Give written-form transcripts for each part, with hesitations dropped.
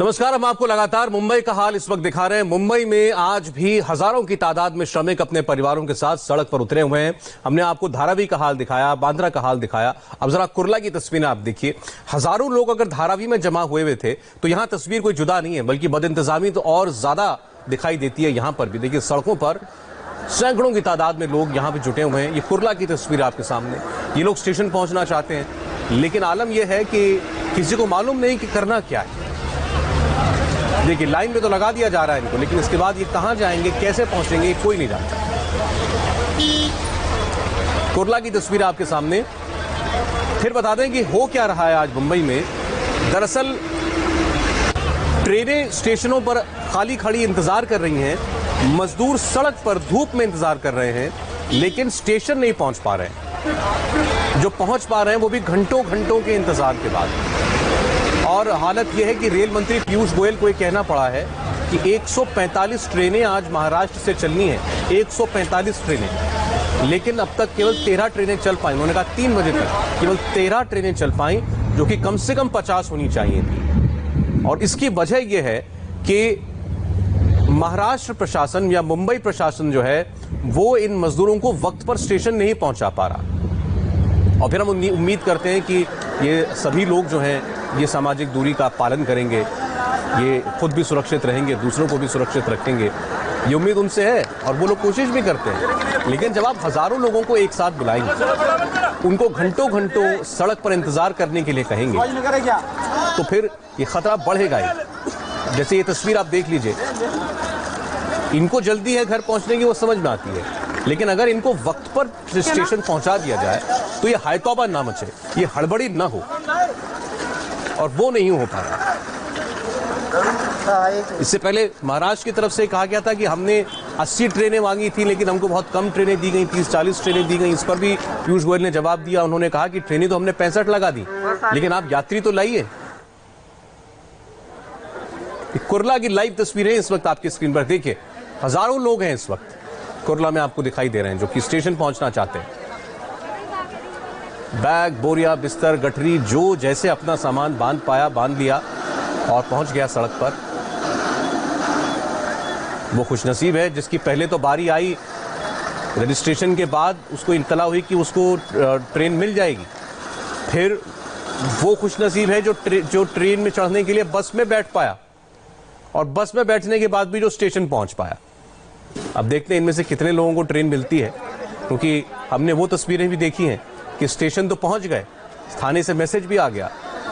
नमस्कार। हम आपको लगातार मुंबई का हाल इस वक्त दिखा रहे हैं। मुंबई में आज भी हजारों की तादाद में श्रमिक अपने परिवारों के साथ सड़क पर उतरे हुए हैं। हमने आपको धारावी का हाल दिखाया, बांद्रा का हाल दिखाया। अब जरा कुर्ला की तस्वीरें आप देखिए। हजारों लोग अगर धारावी में जमा हुए थे तो यहाँ तस्वीर कोई जुदा नहीं है, बल्कि बदइंतजामी तो और ज्यादा दिखाई देती है। यहाँ पर भी देखिए, सड़कों पर सैकड़ों की तादाद में लोग यहाँ पे जुटे हुए हैं। ये कुर्ला की तस्वीर आपके सामने। ये लोग स्टेशन पहुंचना चाहते हैं, लेकिन आलम यह है कि किसी को मालूम नहीं कि करना क्या है। देखिए, लाइन में तो लगा दिया जा रहा है इनको, लेकिन इसके बाद ये कहां जाएंगे, कैसे पहुंचेंगे, कोई नहीं जानता। कुर्ला की तस्वीर आपके सामने। फिर बता दें कि हो क्या रहा है आज मुंबई में। दरअसल ट्रेनें स्टेशनों पर खाली खड़ी इंतजार कर रही हैं, मजदूर सड़क पर धूप में इंतजार कर रहे हैं, लेकिन स्टेशन नहीं पहुंच पा रहे हैं। जो पहुंच पा रहे हैं वो भी घंटों घंटों के इंतजार के बाद। और हालत यह है कि रेल मंत्री पीयूष गोयल को यह कहना पड़ा है कि 145 ट्रेनें आज महाराष्ट्र से चलनी है। 145 ट्रेनें, लेकिन अब तक केवल 13 ट्रेनें चल पाई। उन्होंने कहा 3 बजे तक केवल 13 ट्रेनें चल पाई, जो कि कम से कम 50 होनी चाहिए थी। और इसकी वजह यह है कि महाराष्ट्र प्रशासन या मुंबई प्रशासन जो है वो इन मजदूरों को वक्त पर स्टेशन नहीं पहुंचा पा रहा। और फिर हम उम्मीद करते हैं कि ये सभी लोग जो हैं ये सामाजिक दूरी का पालन करेंगे, ये खुद भी सुरक्षित रहेंगे, दूसरों को भी सुरक्षित रखेंगे। ये उम्मीद उनसे है और वो लोग कोशिश भी करते हैं। लेकिन जब आप हजारों लोगों को एक साथ बुलाएंगे, उनको घंटों घंटों सड़क पर इंतजार करने के लिए कहेंगे, तो फिर ये खतरा बढ़ेगा ही। जैसे ये तस्वीर आप देख लीजिए, इनको जल्दी है घर पहुंचने की, वो समझ में आती है, लेकिन अगर इनको वक्त पर स्टेशन पहुंचा दिया जाए तो ये हायतौबा ना मचे, ये हड़बड़ी ना हो, और वो नहीं हो पा रहा। इससे पहले महाराष्ट्र की तरफ से कहा गया था कि हमने 80 ट्रेनें मांगी थी, लेकिन हमको बहुत कम ट्रेनें दी गई, 30-40 ट्रेनें दी गई। इस पर भी पीयूष गोयल ने जवाब दिया। उन्होंने कहा कि ट्रेनें तो हमने 65 लगा दी, लेकिन आप यात्री तो लाइए। कुर्ला की लाइव तस्वीरें इस वक्त आपकी स्क्रीन पर देखिए। हजारों लोग हैं इस वक्त कुर्ला में आपको दिखाई दे रहे हैं, जो कि स्टेशन पहुंचना चाहते हैं। बैग, बोरिया, बिस्तर, गठरी, जो जैसे अपना सामान बांध पाया बांध लिया और पहुंच गया सड़क पर। वो खुशनसीब है जिसकी पहले तो बारी आई, रजिस्ट्रेशन के बाद उसको इत्तला हुई कि उसको ट्रेन मिल जाएगी। फिर वो खुशनसीब है जो ट्रेन में चढ़ने के लिए बस में बैठ पाया, और बस में बैठने के बाद भी जो स्टेशन पहुंच पाया। अब देखते हैं इनमें से कितने लोगों को ट्रेन मिलती है, क्योंकि हमने वो तस्वीरें भी देखी हैं कि स्टेशन तो पहुंच गए, थाने से मैसेज भी आ गया,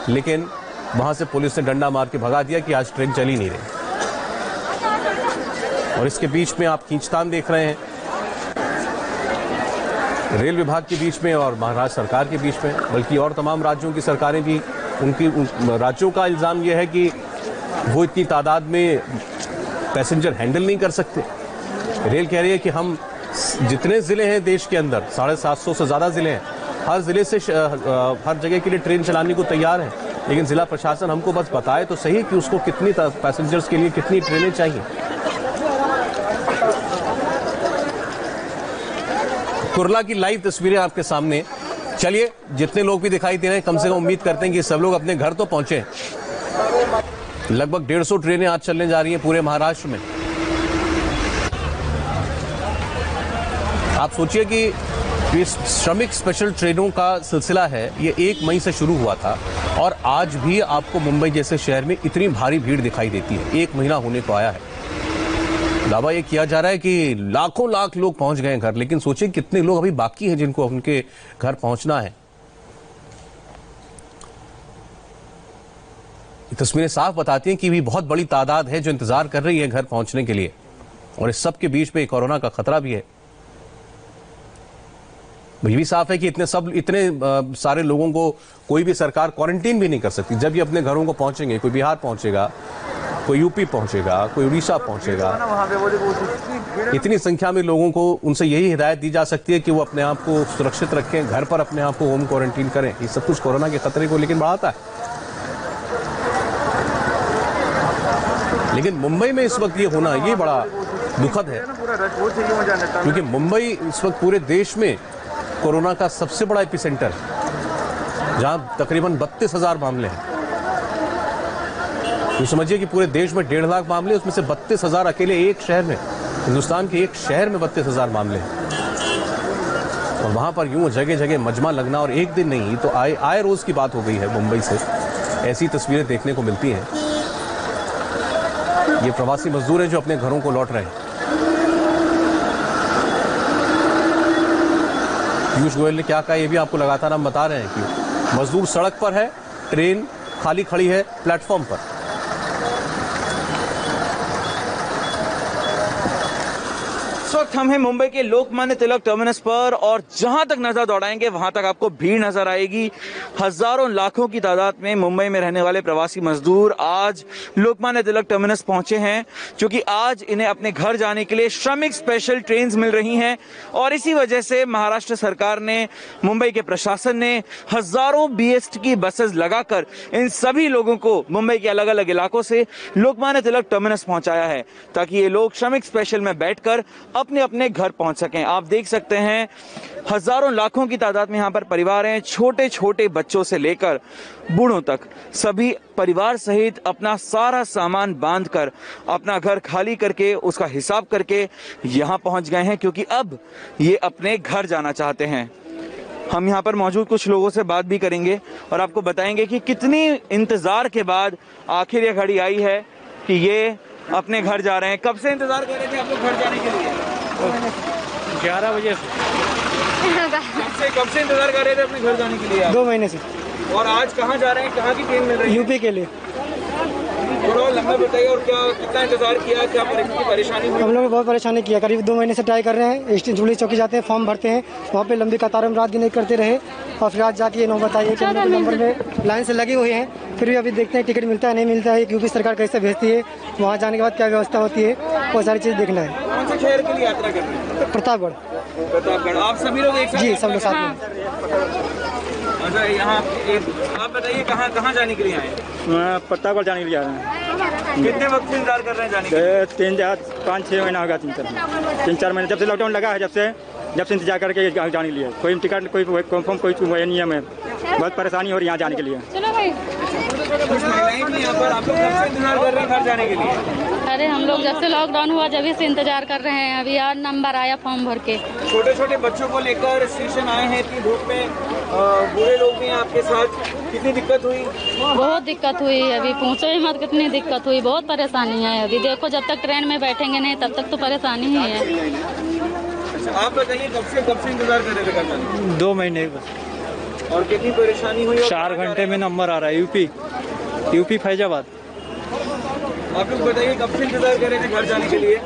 लेकिन वहां से पुलिस ने डंडा मार के भगा दिया कि आज ट्रेन चल ही नहीं रही। और इसके बीच में आप खींचतान देख रहे हैं रेल विभाग के बीच में और महाराष्ट्र सरकार के बीच में, बल्कि और तमाम राज्यों की सरकारें भी। राज्यों का इल्जाम यह है कि वो इतनी तादाद में पैसेंजर हैंडल नहीं कर सकते। रेल कह रही है कि हम जितने जिले हैं देश के अंदर, 750 से ज्यादा जिले हैं, हर जिले से हर जगह के लिए ट्रेन चलाने को तैयार है, लेकिन जिला प्रशासन हमको बस बताए तो सही कि उसको कितनी पैसेंजर्स के लिए कितनी ट्रेनें चाहिए। कुर्ला की लाइव तस्वीरें आपके सामने। चलिए, जितने लोग भी दिखाई दे रहे हैं, कम से कम उम्मीद करते हैं कि सब लोग अपने घर तो पहुंचे। लगभग 150 ट्रेनें आज चलने जा रही हैं पूरे महाराष्ट्र में। आप सोचिए कि ये श्रमिक स्पेशल ट्रेनों का सिलसिला है, ये 1 मई से शुरू हुआ था, और आज भी आपको मुंबई जैसे शहर में इतनी भारी भीड़ दिखाई देती है। 1 महीना होने को आया है। दावा ये किया जा रहा है कि लाखों लाख लोग पहुंच गए घर, लेकिन सोचिए कितने लोग अभी बाकी हैं जिनको उनके घर पहुंचना है। तस्वीरें साफ बताती हैं कि भी बहुत बड़ी तादाद है जो इंतजार कर रही है घर पहुंचने के लिए, और इस सब के बीच में कोरोना का खतरा भी है। ये भी साफ है कि इतने सारे लोगों को कोई भी सरकार क्वारंटीन भी नहीं कर सकती। जब ये अपने घरों को पहुंचेंगे, कोई बिहार पहुंचेगा, कोई यूपी पहुंचेगा, कोई उड़ीसा पहुंचेगा, इतनी संख्या में लोगों को उनसे यही हिदायत दी जा सकती है कि वो अपने आप को सुरक्षित रखें, घर पर अपने आप को होम क्वारंटीन करें। ये सब कुछ कोरोना के खतरे को लेकिन बढ़ाता है। लेकिन मुंबई में इस वक्त ये होना, ये बड़ा दुखद है, क्योंकि मुंबई इस वक्त पूरे देश में कोरोना का सबसे बड़ा एपिसेंटर है, जहां तकरीबन 32,000 मामले हैं। तो समझिए कि पूरे देश में 1.5 लाख मामले, उसमें से 32,000 अकेले एक शहर में, हिंदुस्तान के एक शहर में 32,000 मामले हैं। और वहां पर यूं जगह जगह मजमा लगना, और एक दिन नहीं तो आए रोज की बात हो गई है। मुंबई से ऐसी तस्वीरें देखने को मिलती हैं। ये प्रवासी मजदूर हैं जो अपने घरों को लौट रहे हैं। पीयूष गोयल ने क्या कहा ये भी आपको लगातार हम बता रहे हैं कि मजदूर सड़क पर है, ट्रेन खाली खड़ी है प्लेटफॉर्म पर। इस वक्त हम हैं मुंबई के लोकमान्य तिलक टर्मिनस पर, और जहां तक नजर दौड़ाएंगे वहां तक आपको भीड़ नजर आएगी। हजारों लाखों की तादाद में मुंबई में रहने वाले प्रवासी मजदूर आज लोकमान्य तिलक टर्मिनस पहुंचे हैं, क्योंकि आज इन्हें अपने घर जाने के लिए श्रमिक स्पेशल ट्रेन्स मिल रही हैं। और इसी वजह से महाराष्ट्र सरकार ने, मुंबई के प्रशासन ने हजारों BEST की बसेस लगाकर इन सभी लोगों को मुंबई के अलग अलग इलाकों से लोकमान्य तिलक टर्मिनस पहुंचाया है, ताकि ये लोग श्रमिक स्पेशल में बैठकर अपने अपने घर पहुंच सकें। आप देख सकते हैं हजारों लाखों की तादाद में यहाँ पर परिवार हैं, छोटे छोटे बच्चों से लेकर बूढ़ों तक सभी परिवार सहित अपना सारा सामान बांधकर, अपना घर खाली करके, उसका हिसाब करके यहाँ पहुंच गए हैं, क्योंकि अब ये अपने घर जाना चाहते हैं। हम यहाँ पर मौजूद कुछ लोगों से बात भी करेंगे और आपको बताएंगे कि कितनी इंतजार के बाद आखिर ये घड़ी आई है कि ये अपने घर जा रहे हैं। कब से इंतजार कर रहे थे आप लोग घर जाने के लिए? 11 बजे कब से इंतजार कर रहे थे अपने घर जाने के लिए? 2 महीने से। और आज कहाँ जा रहे हैं? कहाँ की ट्रेन मिल रही है? यूपी के लिए। थोड़ा लंबा बताइए, और क्या कितना इंतजार किया, क्या परेशानी हुई? हम लोग ने बहुत परेशानी किया, करीब 2 महीने से ट्राई कर रहे हैं। जुबली चौकी जाते हैं, फॉर्म भरते हैं, वहाँ पे लंबी कतारों में रात दिन करते रहे, और फिर आज जाके नौबत आई कि नंबर में लाइन से लगे हुए हैं। फिर भी अभी देखते हैं टिकट मिलता है नहीं मिलता है, यूपी सरकार कैसे भेजती है, वहाँ जाने के बाद क्या व्यवस्था होती है, वो सारी चीज़ देखना है। कौन से शहर के लिए यात्रा कर रहे हैं? प्रतापगढ़। प्रतापगढ़। आप सभी लोग एक साथ? जी, सब लोग साथ में। अच्छा, यहाँ आप बताइए कहाँ जाने के लिए आए? प्रतापगढ़ जाने के लिए आ रहे हैं। कितने वक्त से इंतजार कर रहे हैं जाने के लिए? 5-6 महीना होगा, 3-4 महीने, जब से लॉकडाउन लगा है, जब से इंतजार करके जाने के लिए। कोई टिकट, कोई कंफर्म, कोई नियम है, बहुत परेशानी हो रही है यहाँ जाने के लिए। कुछ महिलाएं भी यहाँ पर, आप लोग कब से इंतजार कर रहे हैं घर जाने के लिए? अरे हम लोग जब से लॉकडाउन हुआ जब से इंतजार कर रहे हैं। अभी यार नंबर आया फॉर्म भर के। छोटे छोटे बच्चों को लेकर स्टेशन आए हैं, इतनी धूप में, बूढ़े लोग भी हैं आपके साथ, कितनी दिक्कत हुई? बहुत दिक्कत हुई, अभी पूछो ही मत कितनी दिक्कत हुई, बहुत परेशानी है। अभी देखो जब तक ट्रेन में बैठेंगे नहीं तब तक तो परेशानी ही है। अच्छा, आप बताइए कब से इंतजार कर रहे थे घर जाने? 2 महीने बस। और कितनी परेशानी हुई? 4 घंटे में नंबर आ रहा है, यूपी फैजाबाद। आप लोग बताइए कब से इंतजार कर रहे थे घर जाने के लिए?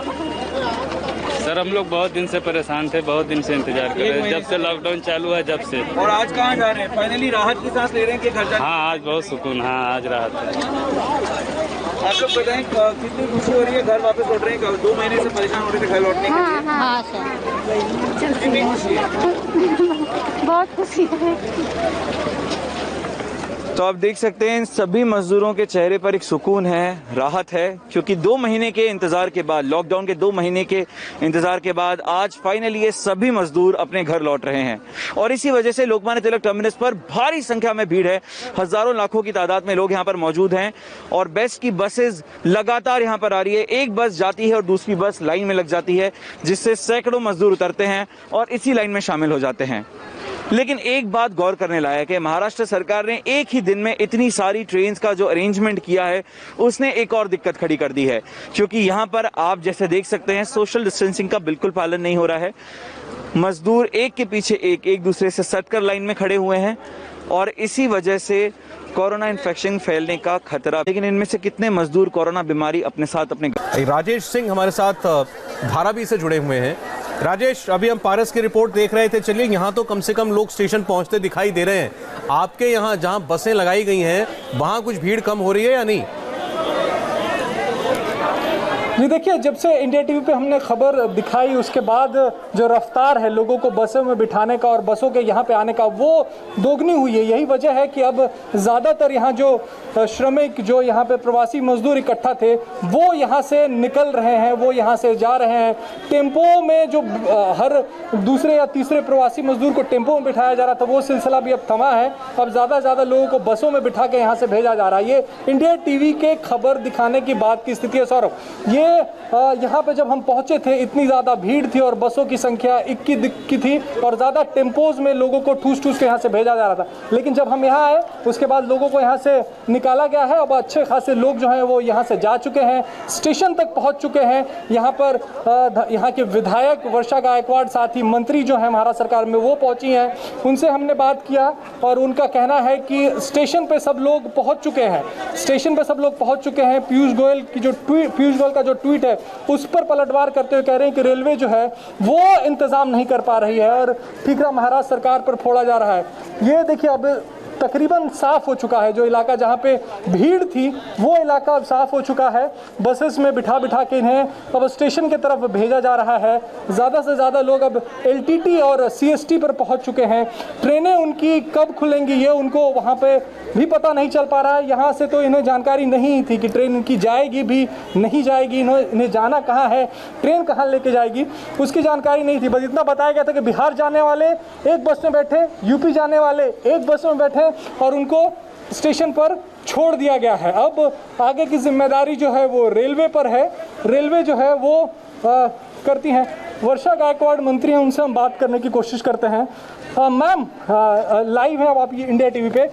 सर हम लोग बहुत दिन से परेशान थे, बहुत दिन से इंतजार कर रहे हैं, जब से लॉकडाउन चालू है जब से। और आज कहाँ जा रहे हैं? फाइनली राहत की सांस ले रहे हैं कि घर जाने? हाँ आज बहुत सुकून, हाँ आज राहत है। आप लोग बताएं कितनी खुशी हो रही है घर वापस लौट रहे हैं? 2 महीने से परेशान हो रहे थे घर लौटने के लिए। हाँ सर, कितनी खुशी है? बहुत खुशी है। तो आप देख सकते हैं इन सभी मजदूरों के चेहरे पर एक सुकून है, राहत है, क्योंकि 2 महीने के इंतजार के बाद, लॉकडाउन के 2 महीने के इंतजार के बाद आज फाइनली ये सभी मजदूर अपने घर लौट रहे हैं। और इसी वजह से लोकमान्य तिलक टर्मिनस पर भारी संख्या में भीड़ है, हजारों लाखों की तादाद में लोग यहाँ पर मौजूद हैं, और बेस्ट की बसेज लगातार यहाँ पर आ रही है। एक बस जाती है और दूसरी बस लाइन में लग जाती है, जिससे सैकड़ों मजदूर उतरते हैं और इसी लाइन में शामिल हो जाते हैं। लेकिन एक बात गौर करने लायक है, महाराष्ट्र सरकार ने एक ही दिन में इतनी सारी ट्रेन्स का जो अरेंजमेंट किया है, उसने एक और दिक्कत खड़ी कर दी है, क्योंकि यहाँ पर आप जैसे देख सकते हैं सोशल डिस्टेंसिंग का बिल्कुल पालन नहीं हो रहा है। मजदूर एक के पीछे एक दूसरे से सटकर लाइन में खड़े हुए हैं, और इसी वजह से कोरोना इन्फेक्शन फैलने का खतरा। लेकिन इनमें से कितने मजदूर कोरोना बीमारी अपने साथ अपने। राजेश सिंह हमारे साथ धारावी से जुड़े हुए हैं। राजेश, अभी हम पारस की रिपोर्ट देख रहे थे, चलिए यहाँ तो कम से कम लोग स्टेशन पहुंचते दिखाई दे रहे हैं। आपके यहाँ जहाँ बसें लगाई गई हैं वहाँ कुछ भीड़ कम हो रही है या नहीं? जी देखिए, जब से इंडिया टीवी पे हमने खबर दिखाई उसके बाद जो रफ्तार है लोगों को बसों में बिठाने का और बसों के यहाँ पे आने का वो दोगुनी हुई है। यही वजह है कि अब ज़्यादातर यहाँ जो श्रमिक जो यहाँ पे प्रवासी मजदूर इकट्ठा थे वो यहाँ से निकल रहे हैं, वो यहाँ से जा रहे हैं। टेम्पो में जो हर दूसरे या तीसरे प्रवासी मजदूर को टेम्पो में बिठाया जा रहा था वो सिलसिला भी अब थमा है। अब ज़्यादा से ज़्यादा लोगों को बसों में बिठा के यहाँ से भेजा जा रहा है। ये इंडिया टीवी के खबर दिखाने की बात की स्थिति है सौरभ। ये यहाँ पे जब हम पहुंचे थे इतनी ज़्यादा भीड़ थी और बसों की संख्या इक्की दिक्की थी और ज़्यादा टेम्पोज में लोगों को ठूस के यहाँ से भेजा जा रहा था। लेकिन जब हम यहाँ आए उसके बाद लोगों को यहाँ से निकाला गया है। अब अच्छे खासे लोग जो हैं वो यहाँ से जा चुके हैं, स्टेशन तक पहुँच चुके हैं। यहाँ पर यहाँ के विधायक वर्षा गायकवाड़ साथ ही मंत्री जो है महाराष्ट्र सरकार में वो पहुँची हैं। उनसे हमने बात किया और उनका कहना है कि स्टेशन पर सब लोग पहुँच चुके हैं, स्टेशन पर सब लोग पहुँच चुके हैं। पीयूष गोयल का जो ट्वीट है उस पर पलटवार करते हुए कह रहे हैं कि रेलवे जो है वो इंतजाम नहीं कर पा रही है और ठीकरा महाराष्ट्र सरकार पर फोड़ा जा रहा है। ये देखिए अब तकरीबन साफ हो चुका है। जो इलाका जहाँ पे भीड़ थी वो इलाका अब साफ हो चुका है। बसेस में बिठा के इन्हें अब स्टेशन की तरफ भेजा जा रहा है। ज़्यादा से ज़्यादा लोग अब LTT और CST पर पहुँच चुके हैं। ट्रेनें उनकी कब खुलेंगी ये उनको वहाँ पे भी पता नहीं चल पा रहा है। यहाँ से तो इन्हें जानकारी नहीं थी कि ट्रेन इनकी जाएगी भी नहीं जाएगी, इन्हें जाना कहाँ है, ट्रेन कहाँ लेके जाएगी उसकी जानकारी नहीं थी। बस इतना बताया गया था कि बिहार जाने वाले एक बस में बैठे, यूपी जाने वाले एक बस में बैठे और उनको स्टेशन पर छोड़ दिया गया है। अब आगे की जिम्मेदारी जो है वो रेलवे पर है। रेलवे जो है वो करती हैं। वर्षा गायकवाड़ मंत्री हैं, उनसे हम बात करने की कोशिश करते हैं। मैम, लाइव है अब आप ये इंडिया टीवी पे।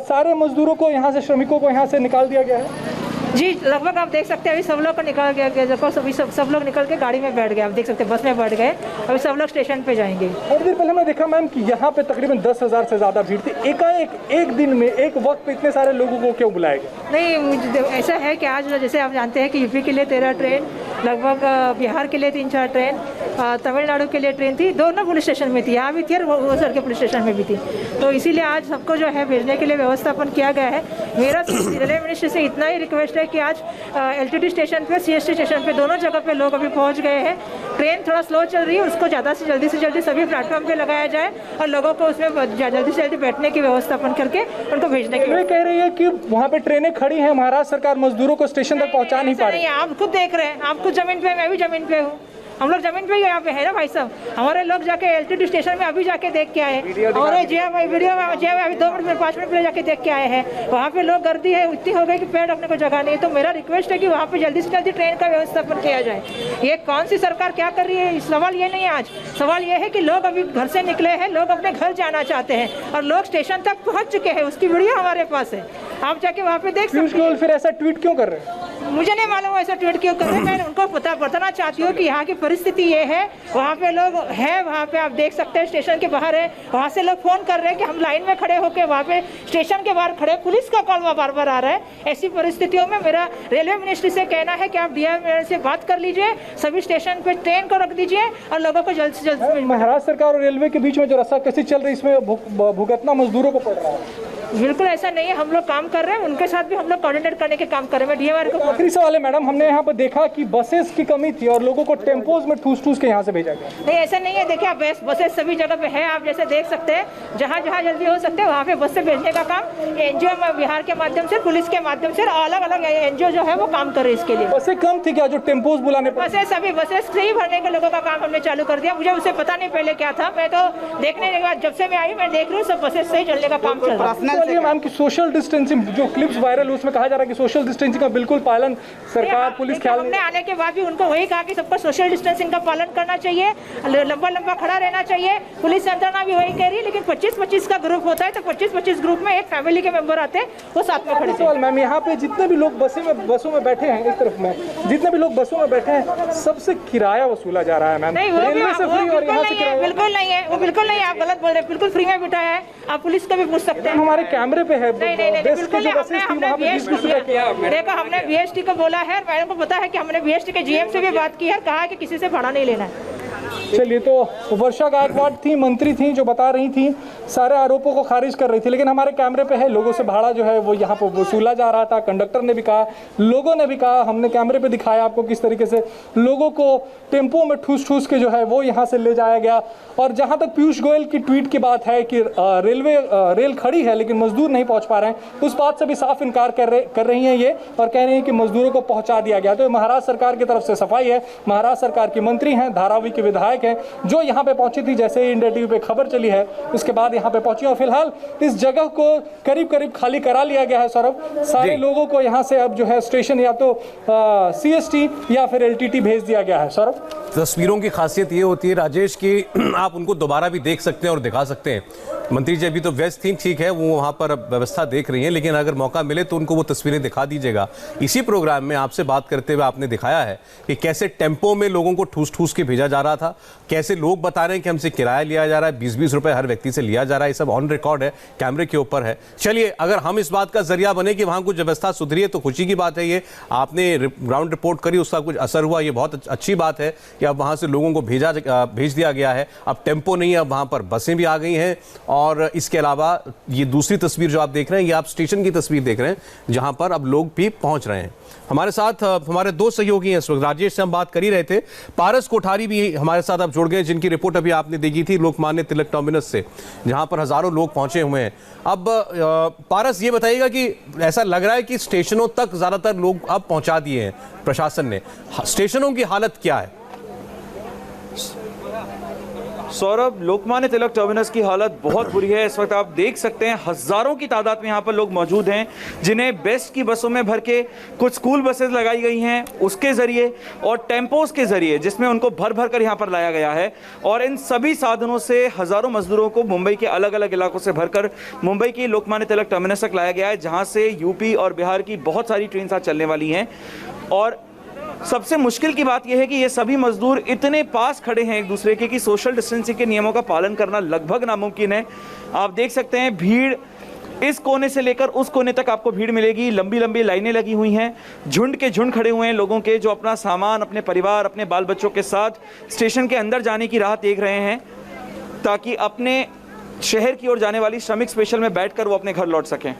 सारे मजदूरों को यहाँ से, श्रमिकों को यहाँ से निकाल दिया गया है जी। लगभग आप देख सकते हैं अभी सब लोग को निकाल गया, देखो सब लोग निकल के गाड़ी में बैठ गए। आप देख सकते हैं बस में बैठ गए। अभी सब लोग स्टेशन पे जाएंगे। थोड़ी देर पहले हमने देखा मैम कि यहाँ पे तकरीबन 10,000 से ज़्यादा भीड़ थी। एकाएक एक दिन में एक वक्त पे इतने सारे लोगों को क्यों बुलाया गया? नहीं, ऐसा है कि आज जैसे आप जानते हैं कि यूपी के लिए 13 ट्रेन, लगभग बिहार के लिए 3-4 ट्रेन, तमिलनाडु के लिए ट्रेन थी। दोनों पुलिस स्टेशन में थी, यहाँ भी थी और वो सर के पुलिस स्टेशन में भी थी। तो इसीलिए आज सबको जो है भेजने के लिए व्यवस्थापन किया गया है। मेरा रेलवे मिनिस्ट्री से इतना ही रिक्वेस्ट है कि आज LTT स्टेशन पे, CST स्टेशन पे, दोनों जगह पे लोग अभी पहुंच गए हैं। ट्रेन थोड़ा स्लो चल रही है, उसको ज़्यादा से जल्दी सभी प्लेटफॉर्म पे लगाया जाए और लोगों को उसमें जल्दी से जल्दी बैठने की व्यवस्थापन करके उनको भेजने की। रेलवे कह रही है कि वहाँ पे ट्रेनें खड़ी हैं, महाराष्ट्र सरकार मजदूरों को स्टेशन तक पहुँचा नहीं पा रही है। आप खुद देख रहे हैं, आप खुद जमीन पे, मैं भी जमीन पे हूँ। हम लोग जमीन पे ही यहाँ पे है ना भाई साहब। हमारे लोग जाके LTT स्टेशन में अभी जाके देख के आए और वीडियो में अभी 2 मिनट में 5 मिनट पहले जाके देख के आए हैं। वहाँ पे लोग गर्दी है इतनी हो गई कि पैर रखने को जगह नहीं। तो मेरा रिक्वेस्ट है कि वहाँ पे जल्दी से जल्दी ट्रेन का व्यवस्थापन किया जाए। ये कौन सी सरकार क्या कर रही है, सवाल ये नहीं है आज। सवाल ये है कि लोग अभी घर से निकले हैं, लोग अपने घर जाना चाहते हैं और लोग स्टेशन तक पहुँच चुके हैं। उसकी वीडियो हमारे पास है, आप जाके वहाँ पे देख सकते हैं। फिर ऐसा ट्वीट क्यों कर रहे हैं? मुझे नहीं मालूम ऐसा ट्वीट क्यों कर रहे हैं। मैं उनको बताना चाहती हूँ कि यहाँ की परिस्थिति ये है। वहाँ पे लोग हैं, वहाँ पे आप देख सकते हैं स्टेशन के बाहर है। वहाँ से लोग फोन कर रहे हैं कि हम लाइन में खड़े होकर वहाँ पे स्टेशन के बाहर खड़े, पुलिस का कॉल बार बार आ रहा है। ऐसी परिस्थितियों में मेरा रेलवे मिनिस्ट्री से कहना है कि आप DRM से बात कर लीजिए, सभी स्टेशन पे ट्रेन को रख दीजिए और लोगों को जल्द से जल्द। महाराष्ट्र सरकार और रेलवे के बीच में जो रस्साकसी चल रही है इसमें भुगतना मजदूरों को पड़ रहा है। बिल्कुल ऐसा नहीं है, हम लोग काम कर रहे हैं, उनके साथ भी हम लोग कोऑर्डिनेट करने के काम कर रहे हैं। DMR को आखिरी सवाल है मैडम, हमने यहाँ पर देखा कि बसेस की कमी थी और लोगों को टेम्पोज में ठूस के यहाँ से भेजा गया। नहीं ऐसा नहीं है, देखिए आप बसेस सभी जगह पे है, आप जैसे देख सकते हैं। जहाँ जहाँ जल्दी हो सकते हैं वहाँ पे बस से भेजने का काम NGO बिहार के माध्यम से, पुलिस के माध्यम से, अलग अलग NGO जो है वो काम कर रही है इसके लिए। बसें कम थी क्या जो टेम्पोज बुलाने? बसेस सभी बसेस से ही भरने के लोगों का काम हमने चालू कर दिया। मुझे उसे पता नहीं पहले क्या था, मैं तो देखने के बाद जब से मैं आई मैं देख रही हूँ सब बसेस से ही चलने का काम चल रहा है। मैम की सोशल डिस्टेंसिंग जो क्लिप्स वायरल उसमें कहा जा रहा है कि सोशल डिस्टेंसिंग का बिल्कुल पालन सरकार पुलिस ख्याल। हमने आने के बाद भी उनको वही कहा कि सबको सोशल डिस्टेंसिंग का पालन करना चाहिए, लंबा खड़ा रहना चाहिए। पुलिस यंत्रणा भी वही कह रही है, लेकिन 25-25 का ग्रुप होता है तो 25-25 ग्रुप में एक फैमिली के मेंबर आते हैं, वो साथ में खड़े। सवाल मैम, यहाँ पे जितने भी लोग बसों में बैठे हैं, इस तरफ में जितने भी लोग बसों में बैठे हैं सबसे किराया वसूला जा रहा है मैम। नहीं, वो बिल्कुल नहीं है, वो बिल्कुल नहीं है, आप गलत बोल रहे हैं। बिल्कुल फ्री में बिठाया है, आप पुलिस को भी पूछ सकते हैं। हमारे कैमरे पे है। बिल्कुल देखो, हमने BST को बोला है, मैडम को पता है कि हमने BST के GM से भी बात की है, कहा है कि किसी से भाड़ा नहीं लेना है। चलिए, तो वर्षा गायकवाड़ थी, मंत्री थी, जो बता रही थी, सारे आरोपों को खारिज कर रही थी। लेकिन हमारे कैमरे पे है, लोगों से भाड़ा जो है वो यहाँ पर वसूला जा रहा था। कंडक्टर ने भी कहा, लोगों ने भी कहा, हमने कैमरे पे दिखाया आपको किस तरीके से लोगों को टेम्पो में ठूस ठूस के जो है वो यहाँ से ले जाया गया। और जहाँ तक पीयूष गोयल की ट्वीट की बात है कि रेल खड़ी है लेकिन मजदूर नहीं पहुँच पा रहे हैं, उस बात से भी साफ इनकार कर रही हैं ये, और कह रही हैं कि मजदूरों को पहुँचा दिया गया। तो महाराष्ट्र सरकार की तरफ से सफाई है। महाराष्ट्र सरकार की मंत्री हैं, धारावी के विधायक हैं, जो यहाँ पे पहुंची थी, जैसे ही इंडिया टीवी पे खबर चली है उसके बाद यहाँ पे पहुंची। और फिलहाल इस जगह को करीब करीब खाली करा लिया गया है। सौरभ, सारे लोगों को यहाँ से अब जो है स्टेशन या तो CST या फिर LTT भेज दिया गया है। सौरभ, तस्वीरों की खासियत ये होती है राजेश की आप उनको दोबारा भी देख सकते हैं और दिखा सकते हैं। मंत्री जी अभी तो व्यस्त थी, ठीक है, वो वहां पर व्यवस्था देख रही हैं, लेकिन अगर मौका मिले तो उनको वो तस्वीरें दिखा दीजिएगा। इसी प्रोग्राम में आपसे बात करते हुए आपने दिखाया है कि कैसे टेम्पो में लोगों को ठूस ठूस के भेजा जा रहा था, कैसे लोग बता रहे हैं कि हमसे किराया लिया जा रहा है, 20-20 रुपए हर व्यक्ति से लिया जा रहा है। ये सब ऑन रिकॉर्ड है, कैमरे के ऊपर है। चलिए, अगर हम इस बात का जरिया बने कि वहां कुछ व्यवस्था सुधरी है तो खुशी की बात है। ये आपने ग्राउंड रिपोर्ट करी, उसका कुछ असर हुआ, ये बहुत अच्छी बात है कि अब वहां से लोगों को भेज दिया गया है। अब टेम्पो नहीं है, अब वहां पर बसें भी आ गई हैं। और इसके अलावा ये दूसरी तस्वीर जो आप देख रहे हैं, ये आप स्टेशन की तस्वीर देख रहे हैं, जहां पर अब लोग भी पहुंच रहे हैं। हमारे साथ हमारे दो सहयोगी हैं इस वक्त, राजेश से हम बात कर ही रहे थे, पारस कोठारी भी हमारे साथ अब जुड़ गए, जिनकी रिपोर्ट अभी आपने देखी थी लोकमान्य तिलक टर्मिनस से, जहां पर हजारों लोग पहुंचे हुए हैं। अब पारस, ये बताइएगा कि ऐसा लग रहा है कि स्टेशनों तक ज्यादातर लोग अब पहुंचा दिए हैं प्रशासन ने, स्टेशनों की हालत क्या है? सौरभ, लोकमान्य तिलक टर्मिनस की हालत बहुत बुरी है। इस वक्त आप देख सकते हैं हजारों की तादाद में यहाँ पर लोग मौजूद हैं, जिन्हें बेस्ट की बसों में भर के, कुछ स्कूल बसेस लगाई गई हैं उसके जरिए और टेम्पोस के जरिए, जिसमें उनको भर भर कर यहाँ पर लाया गया है। और इन सभी साधनों से हजारों मजदूरों को मुंबई के अलग अलग इलाकों से भरकर मुंबई की लोकमान्य तिलक टर्मिनस तक लाया गया है, जहाँ से यूपी और बिहार की बहुत सारी ट्रेन साथ चलने वाली हैं। और सबसे मुश्किल की बात यह है कि ये सभी मजदूर इतने पास खड़े हैं एक दूसरे के कि सोशल डिस्टेंसिंग के नियमों का पालन करना लगभग नामुमकिन है। आप देख सकते हैं भीड़ इस कोने से लेकर उस कोने तक आपको भीड़ मिलेगी, लंबी लंबी लाइनें लगी हुई हैं, झुंड के झुंड खड़े हुए हैं लोगों के, जो अपना सामान, अपने परिवार, अपने बाल बच्चों के साथ स्टेशन के अंदर जाने की राह देख रहे हैं, ताकि अपने शहर की ओर जाने वाली श्रमिक स्पेशल में बैठकर वो अपने घर लौट सकें।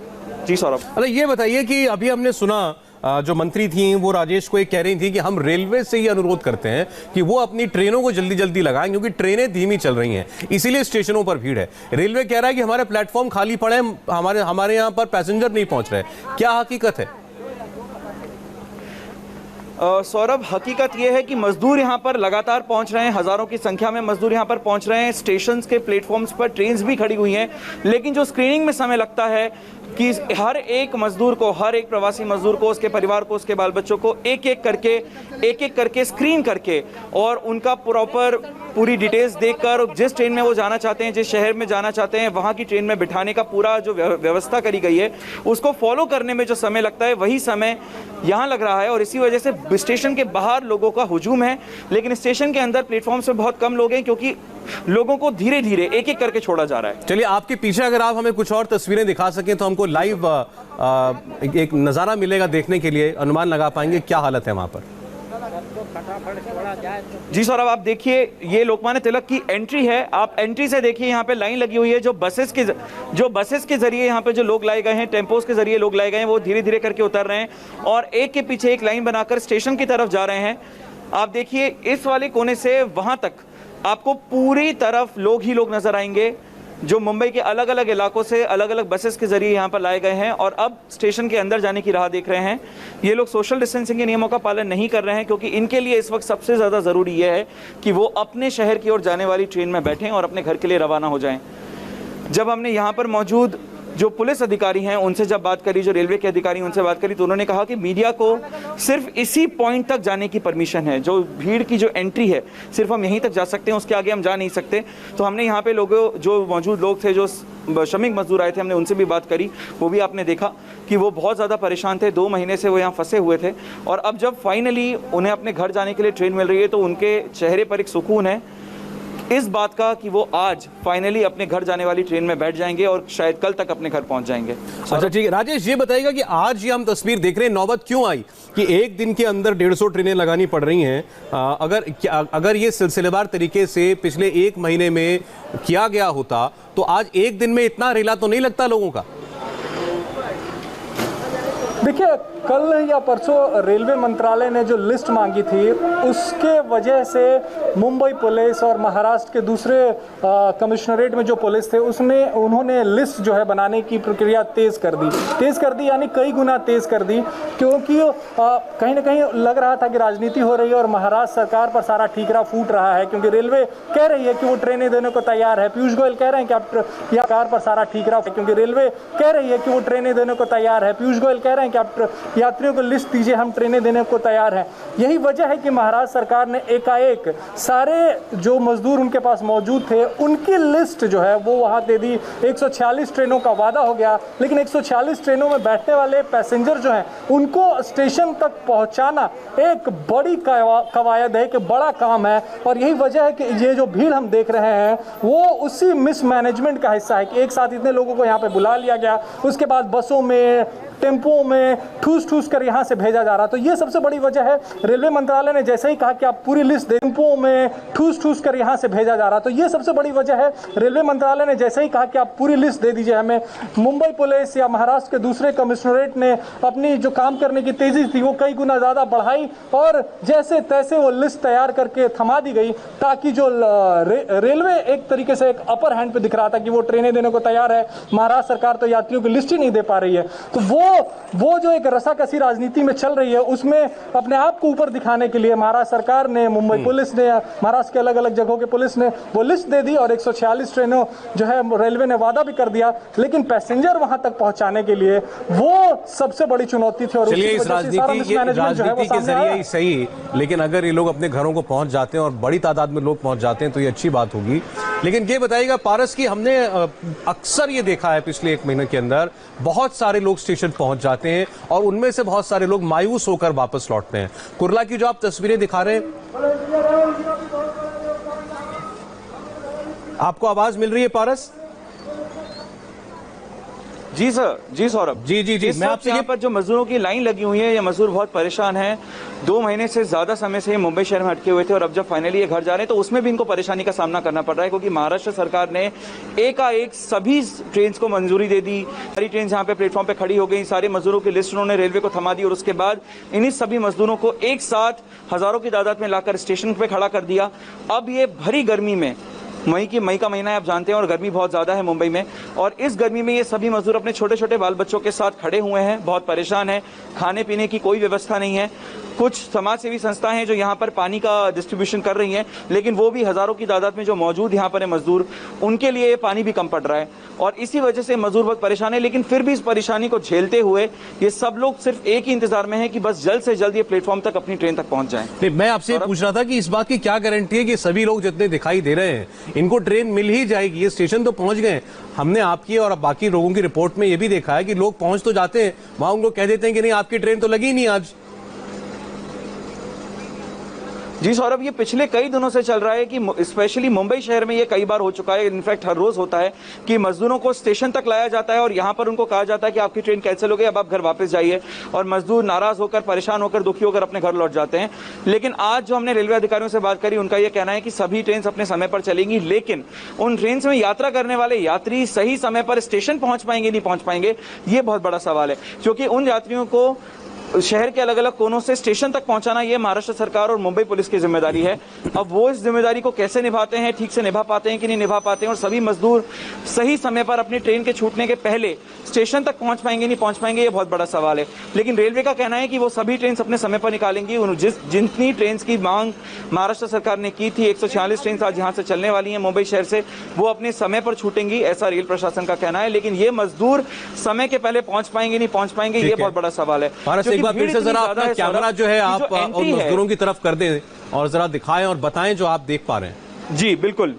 जी सौरभ, अरे ये बताइए कि अभी हमने सुना जो मंत्री थी वो राजेश को एक कह रही थी कि हम रेलवे से ही अनुरोध करते हैं कि वो अपनी ट्रेनों को जल्दी जल्दी लगाएं, क्योंकि ट्रेनें धीमी चल रही हैं, इसीलिए स्टेशनों पर भीड़ है। रेलवे कह रहा है कि हमारे प्लेटफॉर्म खाली पड़े हैं, हमारे यहाँ पर पैसेंजर नहीं पहुंच रहे। क्या हकीकत है? सौरभ, हकीकत यह है कि मजदूर यहाँ पर लगातार पहुँच रहे हैं, हज़ारों की संख्या में मजदूर यहाँ पर पहुँच रहे हैं। स्टेशन के प्लेटफॉर्म्स पर ट्रेन्स भी खड़ी हुई हैं, लेकिन जो स्क्रीनिंग में समय लगता है कि हर एक मजदूर को, हर एक प्रवासी मजदूर को, उसके परिवार को, उसके बाल बच्चों को एक एक करके स्क्रीन करके और उनका प्रॉपर पूरी डिटेल्स देखकर जिस ट्रेन में वो जाना चाहते हैं, जिस शहर में जाना चाहते हैं, वहाँ की ट्रेन में बिठाने का पूरा जो व्यवस्था करी गई है, उसको फॉलो करने में जो समय लगता है वही समय यहाँ लग रहा है। और इसी वजह से स्टेशन के बाहर लोगों का हुजूम है, लेकिन स्टेशन के अंदर प्लेटफॉर्म से बहुत कम लोग हैं, क्योंकि लोगों को धीरे धीरे एक एक करके छोड़ा जा रहा है। चलिए, आपके पीछे अगर आप हमें कुछ और तस्वीरें दिखा सकें तो हमको लाइव एक नज़ारा मिलेगा देखने के लिए, अनुमान लगा पाएंगे क्या हालत है वहां पर। जी सौरभ, आप देखिए, ये लोकमान्य तिलक की एंट्री है। आप एंट्री से देखिए, यहाँ पे लाइन लगी हुई है। जो बसेस के जरिए यहाँ पे जो लोग लाए गए हैं, टेम्पोस के जरिए लोग लाए गए हैं, वो धीरे धीरे करके उतर रहे हैं और एक के पीछे एक लाइन बनाकर स्टेशन की तरफ जा रहे हैं। आप देखिए, इस वाले कोने से वहां तक आपको पूरी तरफ लोग ही लोग नजर आएंगे, जो मुंबई के अलग अलग इलाकों से अलग अलग बसेस के जरिए यहाँ पर लाए गए हैं और अब स्टेशन के अंदर जाने की राह देख रहे हैं। ये लोग सोशल डिस्टेंसिंग के नियमों का पालन नहीं कर रहे हैं, क्योंकि इनके लिए इस वक्त सबसे ज़्यादा ज़रूरी यह है कि वो अपने शहर की ओर जाने वाली ट्रेन में बैठें और अपने घर के लिए रवाना हो जाएं। जब हमने यहाँ पर मौजूद जो पुलिस अधिकारी हैं उनसे जब बात करी, जो रेलवे के अधिकारी उनसे बात करी, तो उन्होंने कहा कि मीडिया को सिर्फ इसी पॉइंट तक जाने की परमिशन है, जो भीड़ की जो एंट्री है सिर्फ हम यहीं तक जा सकते हैं, उसके आगे हम जा नहीं सकते। तो हमने यहाँ पे लोगों, जो मौजूद लोग थे, जो श्रमिक मजदूर आए थे, हमने उनसे भी बात करी। वो भी आपने देखा कि वो बहुत ज़्यादा परेशान थे, 2 महीने से वो यहाँ फंसे हुए थे और अब जब फाइनली उन्हें अपने घर जाने के लिए ट्रेन मिल रही है तो उनके चेहरे पर एक सुकून है। इस बात का कि वो आज फाइनली अपने घर जाने वाली ट्रेन में बैठ जाएंगे और शायद कल तक अपने घर पहुंच जाएंगे। अच्छा ठीक है राजेश, ये बताइएगा कि आज ये हम तस्वीर देख रहे हैं, नौबत क्यों आई कि एक दिन के अंदर 150 ट्रेनें लगानी पड़ रही हैं? अगर ये सिलसिलेवार तरीके से पिछले एक महीने में किया गया होता तो आज एक दिन में इतना रेला तो नहीं लगता लोगों का। देखिए, कल या परसों रेलवे मंत्रालय ने जो लिस्ट मांगी थी उसके वजह से मुंबई पुलिस और महाराष्ट्र के दूसरे कमिश्नरेट में जो पुलिस थे उन्होंने लिस्ट जो है बनाने की प्रक्रिया तेज़ कर दी यानी कई गुना तेज़ कर दी, क्योंकि कहीं ना कहीं लग रहा था कि राजनीति हो रही है और महाराष्ट्र सरकार पर सारा ठीकरा फूट रहा है, क्योंकि रेलवे कह रही है कि वो ट्रेनें देने को तैयार है। पीयूष गोयल कह रहे हैं कि आप सरकार पर सारा ठीकरा, क्योंकि रेलवे कह रही है कि वो ट्रेनें देने को तैयार है। पीयूष गोयल कह रहे हैं कि आप यात्रियों को लिस्ट दीजिए, हम ट्रेनें देने को तैयार हैं। यही वजह है कि महाराष्ट्र सरकार ने एकाएक सारे जो मजदूर उनके पास मौजूद थे उनकी लिस्ट जो है वो वहां दे दी। 146 ट्रेनों का वादा हो गया, लेकिन 146 ट्रेनों में बैठने वाले पैसेंजर जो हैं उनको स्टेशन तक पहुंचाना एक बड़ी कवायद है, एक बड़ा काम है। और यही वजह है कि ये जो भीड़ हम देख रहे हैं वो उसी मिसमैनेजमेंट का हिस्सा है कि एक साथ इतने लोगों को यहाँ पे बुला लिया गया, उसके बाद बसों में टेम्पो में ठूस कर यहाँ से भेजा जा रहा। तो ये सबसे बड़ी वजह है। रेलवे मंत्रालय ने जैसे ही कहा कि आप पूरी लिस्ट दे, टेम्पो में ठूस कर यहाँ से भेजा जा रहा। तो ये सबसे बड़ी वजह है। रेलवे मंत्रालय ने जैसे ही कहा कि आप पूरी लिस्ट दे दीजिए हमें, मुंबई पुलिस या महाराष्ट्र के दूसरे कमिश्नरेट ने अपनी जो काम करने की तेजी थी वो कई गुना ज़्यादा बढ़ाई और जैसे तैसे वो लिस्ट तैयार करके थमा दी गई, ताकि जो रेलवे एक तरीके से एक अपर हैंड पे दिख रहा था कि वो ट्रेनें देने को तैयार है, महाराष्ट्र सरकार तो यात्रियों की लिस्ट ही नहीं दे पा रही है। तो वो जो एक रसाकसी राजनीति में चल रही है उसमें अपने आप को ऊपर दिखाने के लिए महाराष्ट्र सरकार ने, मुंबई पुलिस ने, महाराष्ट्र के अलग अलग जगहों के पुलिस ने वो लिस्ट दे दी और 146 ट्रेनों जो है रेलवे ने वादा भी कर दिया, लेकिन पैसेंजर वहां तक पहुंचाने के लिए वो सबसे बड़ी चुनौती थी। और चलिए इस राजनीति के जरिए ही सही, लेकिन अगर ये लोग अपने घरों को पहुंच जाते हैं और बड़ी तादाद में लोग पहुंच जाते हैं तो ये अच्छी बात होगी। लेकिन ये बताइएगा पारस की हमने अक्सर ये देखा है पिछले एक महीने के अंदर बहुत सारे लोग स्टेशन पहुंच जाते हैं और उनमें से बहुत सारे लोग मायूस होकर वापस लौटते हैं। कुर्ला की जो आप तस्वीरें दिखा रहे हैं, आपको आवाज मिल रही है पारस? जी सर, जी सौरभ, जी मैं आपसे यहाँ पर जो मजदूरों की लाइन लगी हुई है, ये मजदूर बहुत परेशान हैं। 2 महीने से ज्यादा समय से मुंबई शहर में अटके हुए थे और अब जब फाइनली ये घर जा रहे हैं तो उसमें भी इनको परेशानी का सामना करना पड़ रहा है, क्योंकि महाराष्ट्र सरकार ने एकाएक सभी ट्रेन को मंजूरी दे दी। सारी ट्रेन यहाँ पे प्लेटफॉर्म पे खड़ी हो गई, सारे मजदूरों की लिस्ट उन्होंने रेलवे को थमा दी और उसके बाद इन्हीं सभी मजदूरों को एक साथ हजारों की तादाद में लाकर स्टेशन पे खड़ा कर दिया। अब ये भरी गर्मी में, मई का महीना है, आप जानते हैं, और गर्मी बहुत ज़्यादा है मुंबई में, और इस गर्मी में ये सभी मजदूर अपने छोटे छोटे बाल बच्चों के साथ खड़े हुए हैं, बहुत परेशान हैं। खाने पीने की कोई व्यवस्था नहीं है। कुछ समाज सेवी संस्थाएं हैं जो यहाँ पर पानी का डिस्ट्रीब्यूशन कर रही हैं, लेकिन वो भी हजारों की तादाद में जो मौजूद यहाँ पर है मजदूर, उनके लिए पानी भी कम पड़ रहा है और इसी वजह से मजदूर बहुत परेशान है। लेकिन फिर भी इस परेशानी को झेलते हुए ये सब लोग सिर्फ एक ही इंतजार में है कि बस जल्द से जल्द ये प्लेटफॉर्म तक अपनी ट्रेन तक पहुंच जाए। मैं आपसे पूछ रहा था कि इस बात की क्या गारंटी है कि सभी लोग जितने दिखाई दे रहे हैं इनको ट्रेन मिल ही जाएगी? ये स्टेशन तो पहुंच गए, हमने आपकी और बाकी लोगों की रिपोर्ट में ये भी देखा है कि लोग पहुंच तो जाते हैं, वहां उनको कह देते हैं कि नहीं आपकी ट्रेन तो लगी नहीं आज। जी सौरभ, ये पिछले कई दिनों से चल रहा है कि स्पेशली मुंबई शहर में ये कई बार हो चुका है, इनफैक्ट हर रोज होता है कि मजदूरों को स्टेशन तक लाया जाता है और यहाँ पर उनको कहा जाता है कि आपकी ट्रेन कैंसिल हो गई, अब आप घर वापस जाइए, और मजदूर नाराज होकर, परेशान होकर, दुखी होकर अपने घर लौट जाते हैं। लेकिन आज जो हमने रेलवे अधिकारियों से बात करी, उनका यह कहना है कि सभी ट्रेन अपने समय पर चलेंगी, लेकिन उन ट्रेन में यात्रा करने वाले यात्री सही समय पर स्टेशन पहुंच पाएंगे नहीं पहुंच पाएंगे, ये बहुत बड़ा सवाल है, क्योंकि उन यात्रियों को शहर के अलग अलग कोनों से स्टेशन तक पहुंचाना ये महाराष्ट्र सरकार और मुंबई पुलिस की जिम्मेदारी है। अब वो इस जिम्मेदारी को कैसे निभाते हैं, ठीक से निभा पाते हैं कि नहीं निभा पाते हैं, और सभी मजदूर सही समय पर अपनी ट्रेन के छूटने के पहले स्टेशन तक पहुंच पाएंगे नहीं पहुंच पाएंगे, ये बहुत बड़ा सवाल है। लेकिन रेलवे का कहना है कि वो सभी ट्रेन अपने समय पर निकालेंगी। जितनी ट्रेन की मांग महाराष्ट्र सरकार ने की थी, 146 ट्रेन आज यहाँ से चलने वाली हैं मुंबई शहर से, वो अपने समय पर छूटेंगी, ऐसा रेल प्रशासन का कहना है। लेकिन ये मजदूर समय के पहले पहुंच पाएंगे नहीं पहुंच पाएंगे, ये बहुत बड़ा सवाल है। फिर से जरा अपना कैमरा जो है आप मजदूरों की तरफ कर दें और जरा दिखाएं और बताएं जो आप देख पा रहे हैं। जी बिल्कुल,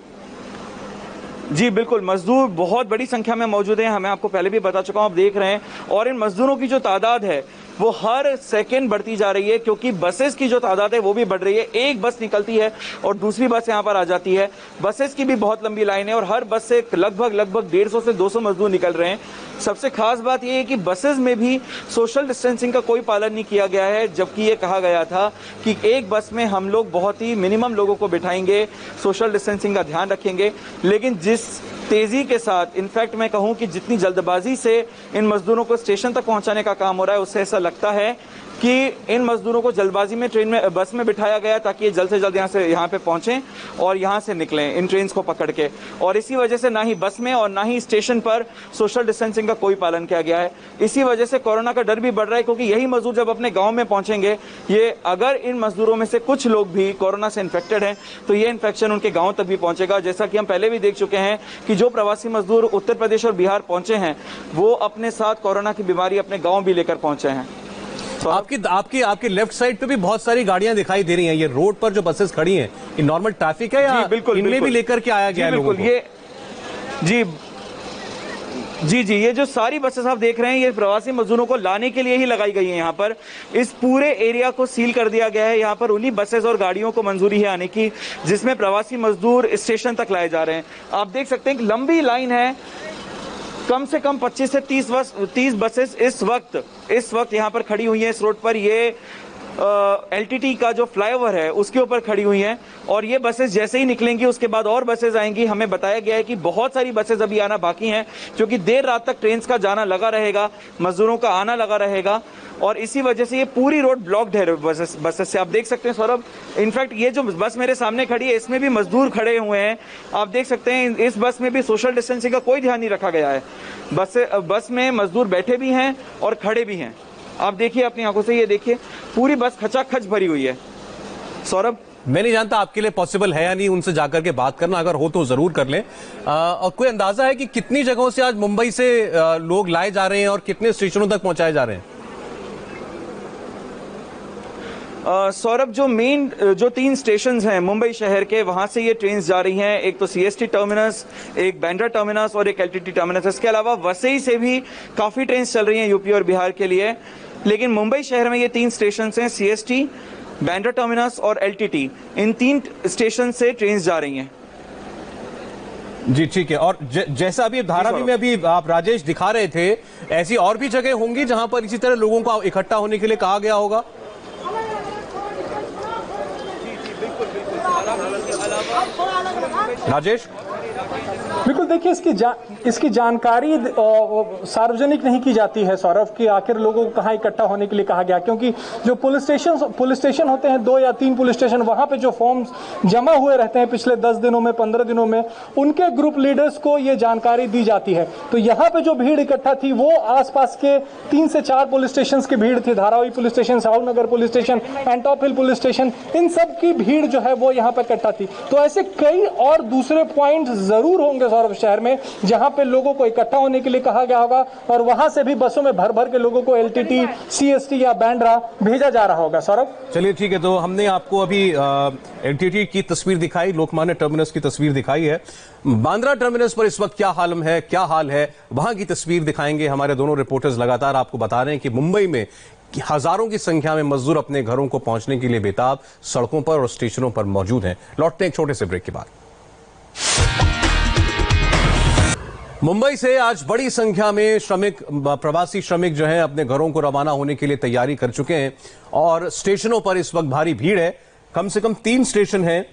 जी बिल्कुल, मजदूर बहुत बड़ी संख्या में मौजूद हैं, हमें आपको पहले भी बता चुका हूं, आप देख रहे हैं। और इन मजदूरों की जो तादाद है वो हर सेकंड बढ़ती जा रही है, क्योंकि बसेस की जो तादाद है वो भी बढ़ रही है। एक बस निकलती है और दूसरी बस यहाँ पर आ जाती है। बसेस की भी बहुत लंबी लाइन है और हर बस से लगभग 150 से 200 मजदूर निकल रहे हैं। सबसे खास बात यह है कि बसेस में भी सोशल डिस्टेंसिंग का कोई पालन नहीं किया गया है, जबकि ये कहा गया था कि एक बस में हम लोग बहुत ही मिनिमम लोगों को बिठाएंगे, सोशल डिस्टेंसिंग का ध्यान रखेंगे। लेकिन जिस तेजी के साथ, इनफैक्ट मैं कहूं कि जितनी जल्दबाजी से इन मजदूरों को स्टेशन तक पहुंचाने का काम हो रहा है, उससे ऐसा लगता है कि इन मजदूरों को जल्दबाजी में ट्रेन में बस में बिठाया गया ताकि ये जल्द से जल्द यहाँ पे पहुंचें और यहाँ से निकलें इन ट्रेन को पकड़ के। और इसी वजह से ना ही बस में और ना ही स्टेशन पर सोशल डिस्टेंसिंग का कोई पालन किया गया है। इसी वजह से कोरोना का डर भी बढ़ रहा है, क्योंकि यही मजदूर जब अपने गाँव में पहुंचेंगे, ये अगर इन मजदूरों में से कुछ लोग भी कोरोना से इन्फेक्टेड हैं तो ये इन्फेक्शन उनके गाँव तक भी पहुंचेगा। जैसा कि हम पहले भी देख चुके हैं कि जो प्रवासी मजदूर उत्तर प्रदेश और बिहार पहुंचे हैं वो अपने साथ कोरोना की बीमारी अपने गाँव भी लेकर पहुंचे हैं। तो आपकी लेफ्ट साइड पे भी बहुत सारी गाड़ियां दिखाई दे रही हैं। ये रोड पर जो बसेस खड़ी हैं, ये नॉर्मल ट्रैफिक है या बिल्कुल इनमें भी लेकर के आया गया है लोगों को? जी, ये जो सारी बसेस आप देख रहे हैं, ये प्रवासी मजदूरों को लाने के लिए ही लगाई गई हैं। यहाँ पर इस पूरे एरिया को सील कर दिया गया है। यहाँ पर उन्हीं बसेस और गाड़ियों को मंजूरी है आने की जिसमें प्रवासी मजदूर स्टेशन तक लाए जा रहे हैं। आप देख सकते हैं कि लंबी लाइन है, कम से कम 25 से 30 बसेस इस वक्त यहाँ पर खड़ी हुई हैं इस रोड पर। ये LTT का जो फ्लाईओवर है उसके ऊपर खड़ी हुई हैं और ये बसेस जैसे ही निकलेंगी उसके बाद और बसेस आएंगी। हमें बताया गया है कि बहुत सारी बसेस अभी आना बाकी हैं, क्योंकि देर रात तक ट्रेन का जाना लगा रहेगा, मजदूरों का आना लगा रहेगा और इसी वजह से ये पूरी रोड ब्लॉक्ड है बसेस से। आप देख सकते हैं सौरभ, इनफैक्ट ये जो बस मेरे सामने खड़ी है इसमें भी मजदूर खड़े हुए हैं। आप देख सकते हैं इस बस में भी सोशल डिस्टेंसिंग का कोई ध्यान नहीं रखा गया है। बस में मजदूर बैठे भी हैं और खड़े भी हैं। आप देखिए अपनी आंखों से, ये देखिए पूरी बस खचाखच भरी हुई है। सौरभ, मैं नहीं जानता आपके लिए पॉसिबल है या नहीं उनसे जाकर के बात करना, अगर हो तो जरूर कर लें। और कोई अंदाजा है कि कितनी जगहों से आज मुंबई से लोग लाए जा रहे हैं और कितने स्टेशनों तक पहुंचाए जा रहे हैं? सौरभ, जो 3 स्टेशन हैं मुंबई शहर के, वहां से ये ट्रेन जा रही हैं। एक तो CST टर्मिनस, एक बांद्रा टर्मिनस और एक LTT टर्मिनस। इसके अलावा वसई से भी काफी ट्रेन चल रही हैं यूपी और बिहार के लिए। लेकिन मुंबई शहर में ये 3 स्टेशन हैं, CST, बांद्रा टर्मिनस और LTT। इन 3 स्टेशन से ट्रेन जा रही हैं। जी ठीक है। और जैसा अभी धारावी में अभी आप राजेश दिखा रहे थे, ऐसी और भी जगह होंगी जहां पर इसी तरह लोगों को इकट्ठा होने के लिए कहा गया होगा? राजेश, बिल्कुल, देखिए इसकी जानकारी सार्वजनिक नहीं की जाती है सौरभ, कि आखिर लोगों को कहाँ इकट्ठा होने के लिए कहा गया, क्योंकि जो पुलिस स्टेशन होते हैं 2 या 3 पुलिस स्टेशन, वहां पे जो फॉर्म्स जमा हुए रहते हैं पिछले 10 दिनों में, 15 दिनों में, उनके ग्रुप लीडर्स को ये जानकारी दी जाती है। तो यहाँ पे जो भीड़ इकट्ठा थी वो आसपास के 3 से 4 पुलिस स्टेशन की भीड़ थी। Dharavi police station, Sahunagar police station, Antop hill police station, इन सब की भीड़ जो है वो यहाँ पे इकट्ठा थी। तो ऐसे कई और दूसरे पॉइंट जरूर होंगे सौरभ शहर में जहां पे लोगों को इकट्ठा होने के लिए कहा गया होगा और वहां से भी बसों में भर भर के लोगों को LTT, CST या बांद्रा भेजा जा रहा होगा। सौरभ, चलिए ठीक है। तो हमने आपको अभी LTT की तस्वीर दिखाई, लोकमान्य टर्मिनस की तस्वीर दिखाई है। बांद्रा टर्मिनस पर इस वक्त क्या हाल है वहां की तस्वीर दिखाएंगे। हमारे दोनों रिपोर्टर्स लगातार आपको बता रहे हैं कि मुंबई में हजारों की संख्या में मजदूर अपने घरों को पहुंचने के लिए बेताब सड़कों पर और स्टेशनों पर मौजूद हैं। लौटते हैं एक छोटे से ब्रेक के बाद। मुंबई से आज बड़ी संख्या में प्रवासी श्रमिक जो हैं अपने घरों को रवाना होने के लिए तैयारी कर चुके हैं और स्टेशनों पर इस वक्त भारी भीड़ है। कम से कम 3 स्टेशन हैं,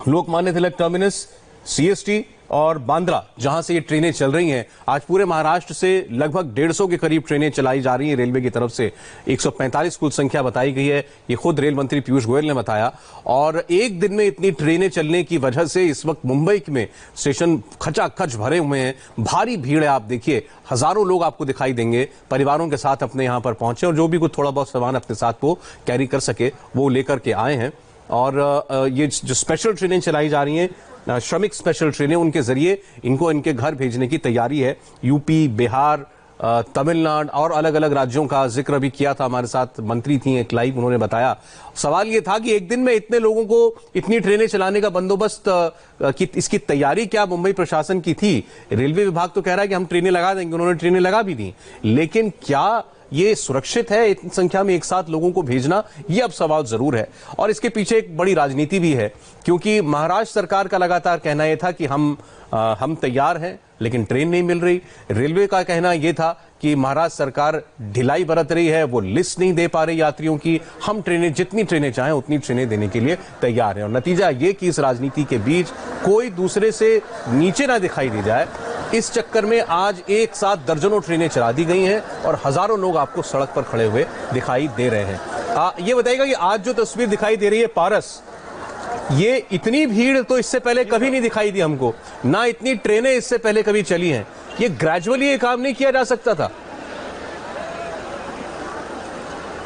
लोकमान्य तिलक टर्मिनस, CST और बांद्रा, जहां से ये ट्रेनें चल रही हैं। आज पूरे महाराष्ट्र से लगभग 150 के करीब ट्रेनें चलाई जा रही हैं रेलवे की तरफ से। 145 कुल संख्या बताई गई है, ये खुद रेल मंत्री पीयूष गोयल ने बताया। और एक दिन में इतनी ट्रेनें चलने की वजह से इस वक्त मुंबई में स्टेशन खचाखच भरे हुए हैं, भारी भीड़ है। आप देखिए, हजारों लोग आपको दिखाई देंगे परिवारों के साथ अपने यहां पर पहुंचे और जो भी कुछ थोड़ा बहुत सामान अपने साथ वो कैरी कर सके वो लेकर के आए हैं। और ये जो स्पेशल ट्रेनें चलाई जा रही हैं, श्रमिक स्पेशल ट्रेनें, उनके जरिए इनको इनके घर भेजने की तैयारी है। यूपी, बिहार, तमिलनाडु और अलग अलग राज्यों का जिक्र भी किया था। हमारे साथ मंत्री थी एक लाइव, उन्होंने बताया। सवाल ये था कि एक दिन में इतने लोगों को इतनी ट्रेनें चलाने का बंदोबस्त की इसकी तैयारी क्या मुंबई प्रशासन की थी? रेलवे विभाग तो कह रहा है कि हम ट्रेनें लगा देंगे, उन्होंने ट्रेनें लगा भी दी, लेकिन क्या ये सुरक्षित है इतनी संख्या में एक साथ लोगों को भेजना? ये अब सवाल जरूर है। और इसके पीछे एक बड़ी राजनीति भी है, क्योंकि महाराष्ट्र सरकार का लगातार कहना यह था कि हम तैयार हैं, लेकिन ट्रेन नहीं मिल रही। रेलवे का कहना यह था कि महाराष्ट्र सरकार ढिलाई बरत रही है, वो लिस्ट नहीं दे पा रही यात्रियों की, हम ट्रेनें जितनी ट्रेनें चाहें उतनी ट्रेनें देने के लिए तैयार हैं। और नतीजा ये कि इस राजनीति के बीच कोई दूसरे से नीचे ना दिखाई दी जाए, इस चक्कर में आज एक साथ दर्जनों ट्रेनें चला दी गई हैं और हजारों लोग आपको सड़क पर खड़े हुए दिखाई दे रहे हैं। ये बताइएगा कि आज जो तस्वीर दिखाई दे रही है पारस, ये इतनी भीड़ तो इससे पहले कभी नहीं दिखाई दी हमको, ना इतनी ट्रेनें इससे पहले कभी चली हैं। ये ग्रेजुअली ये काम नहीं किया जा सकता था?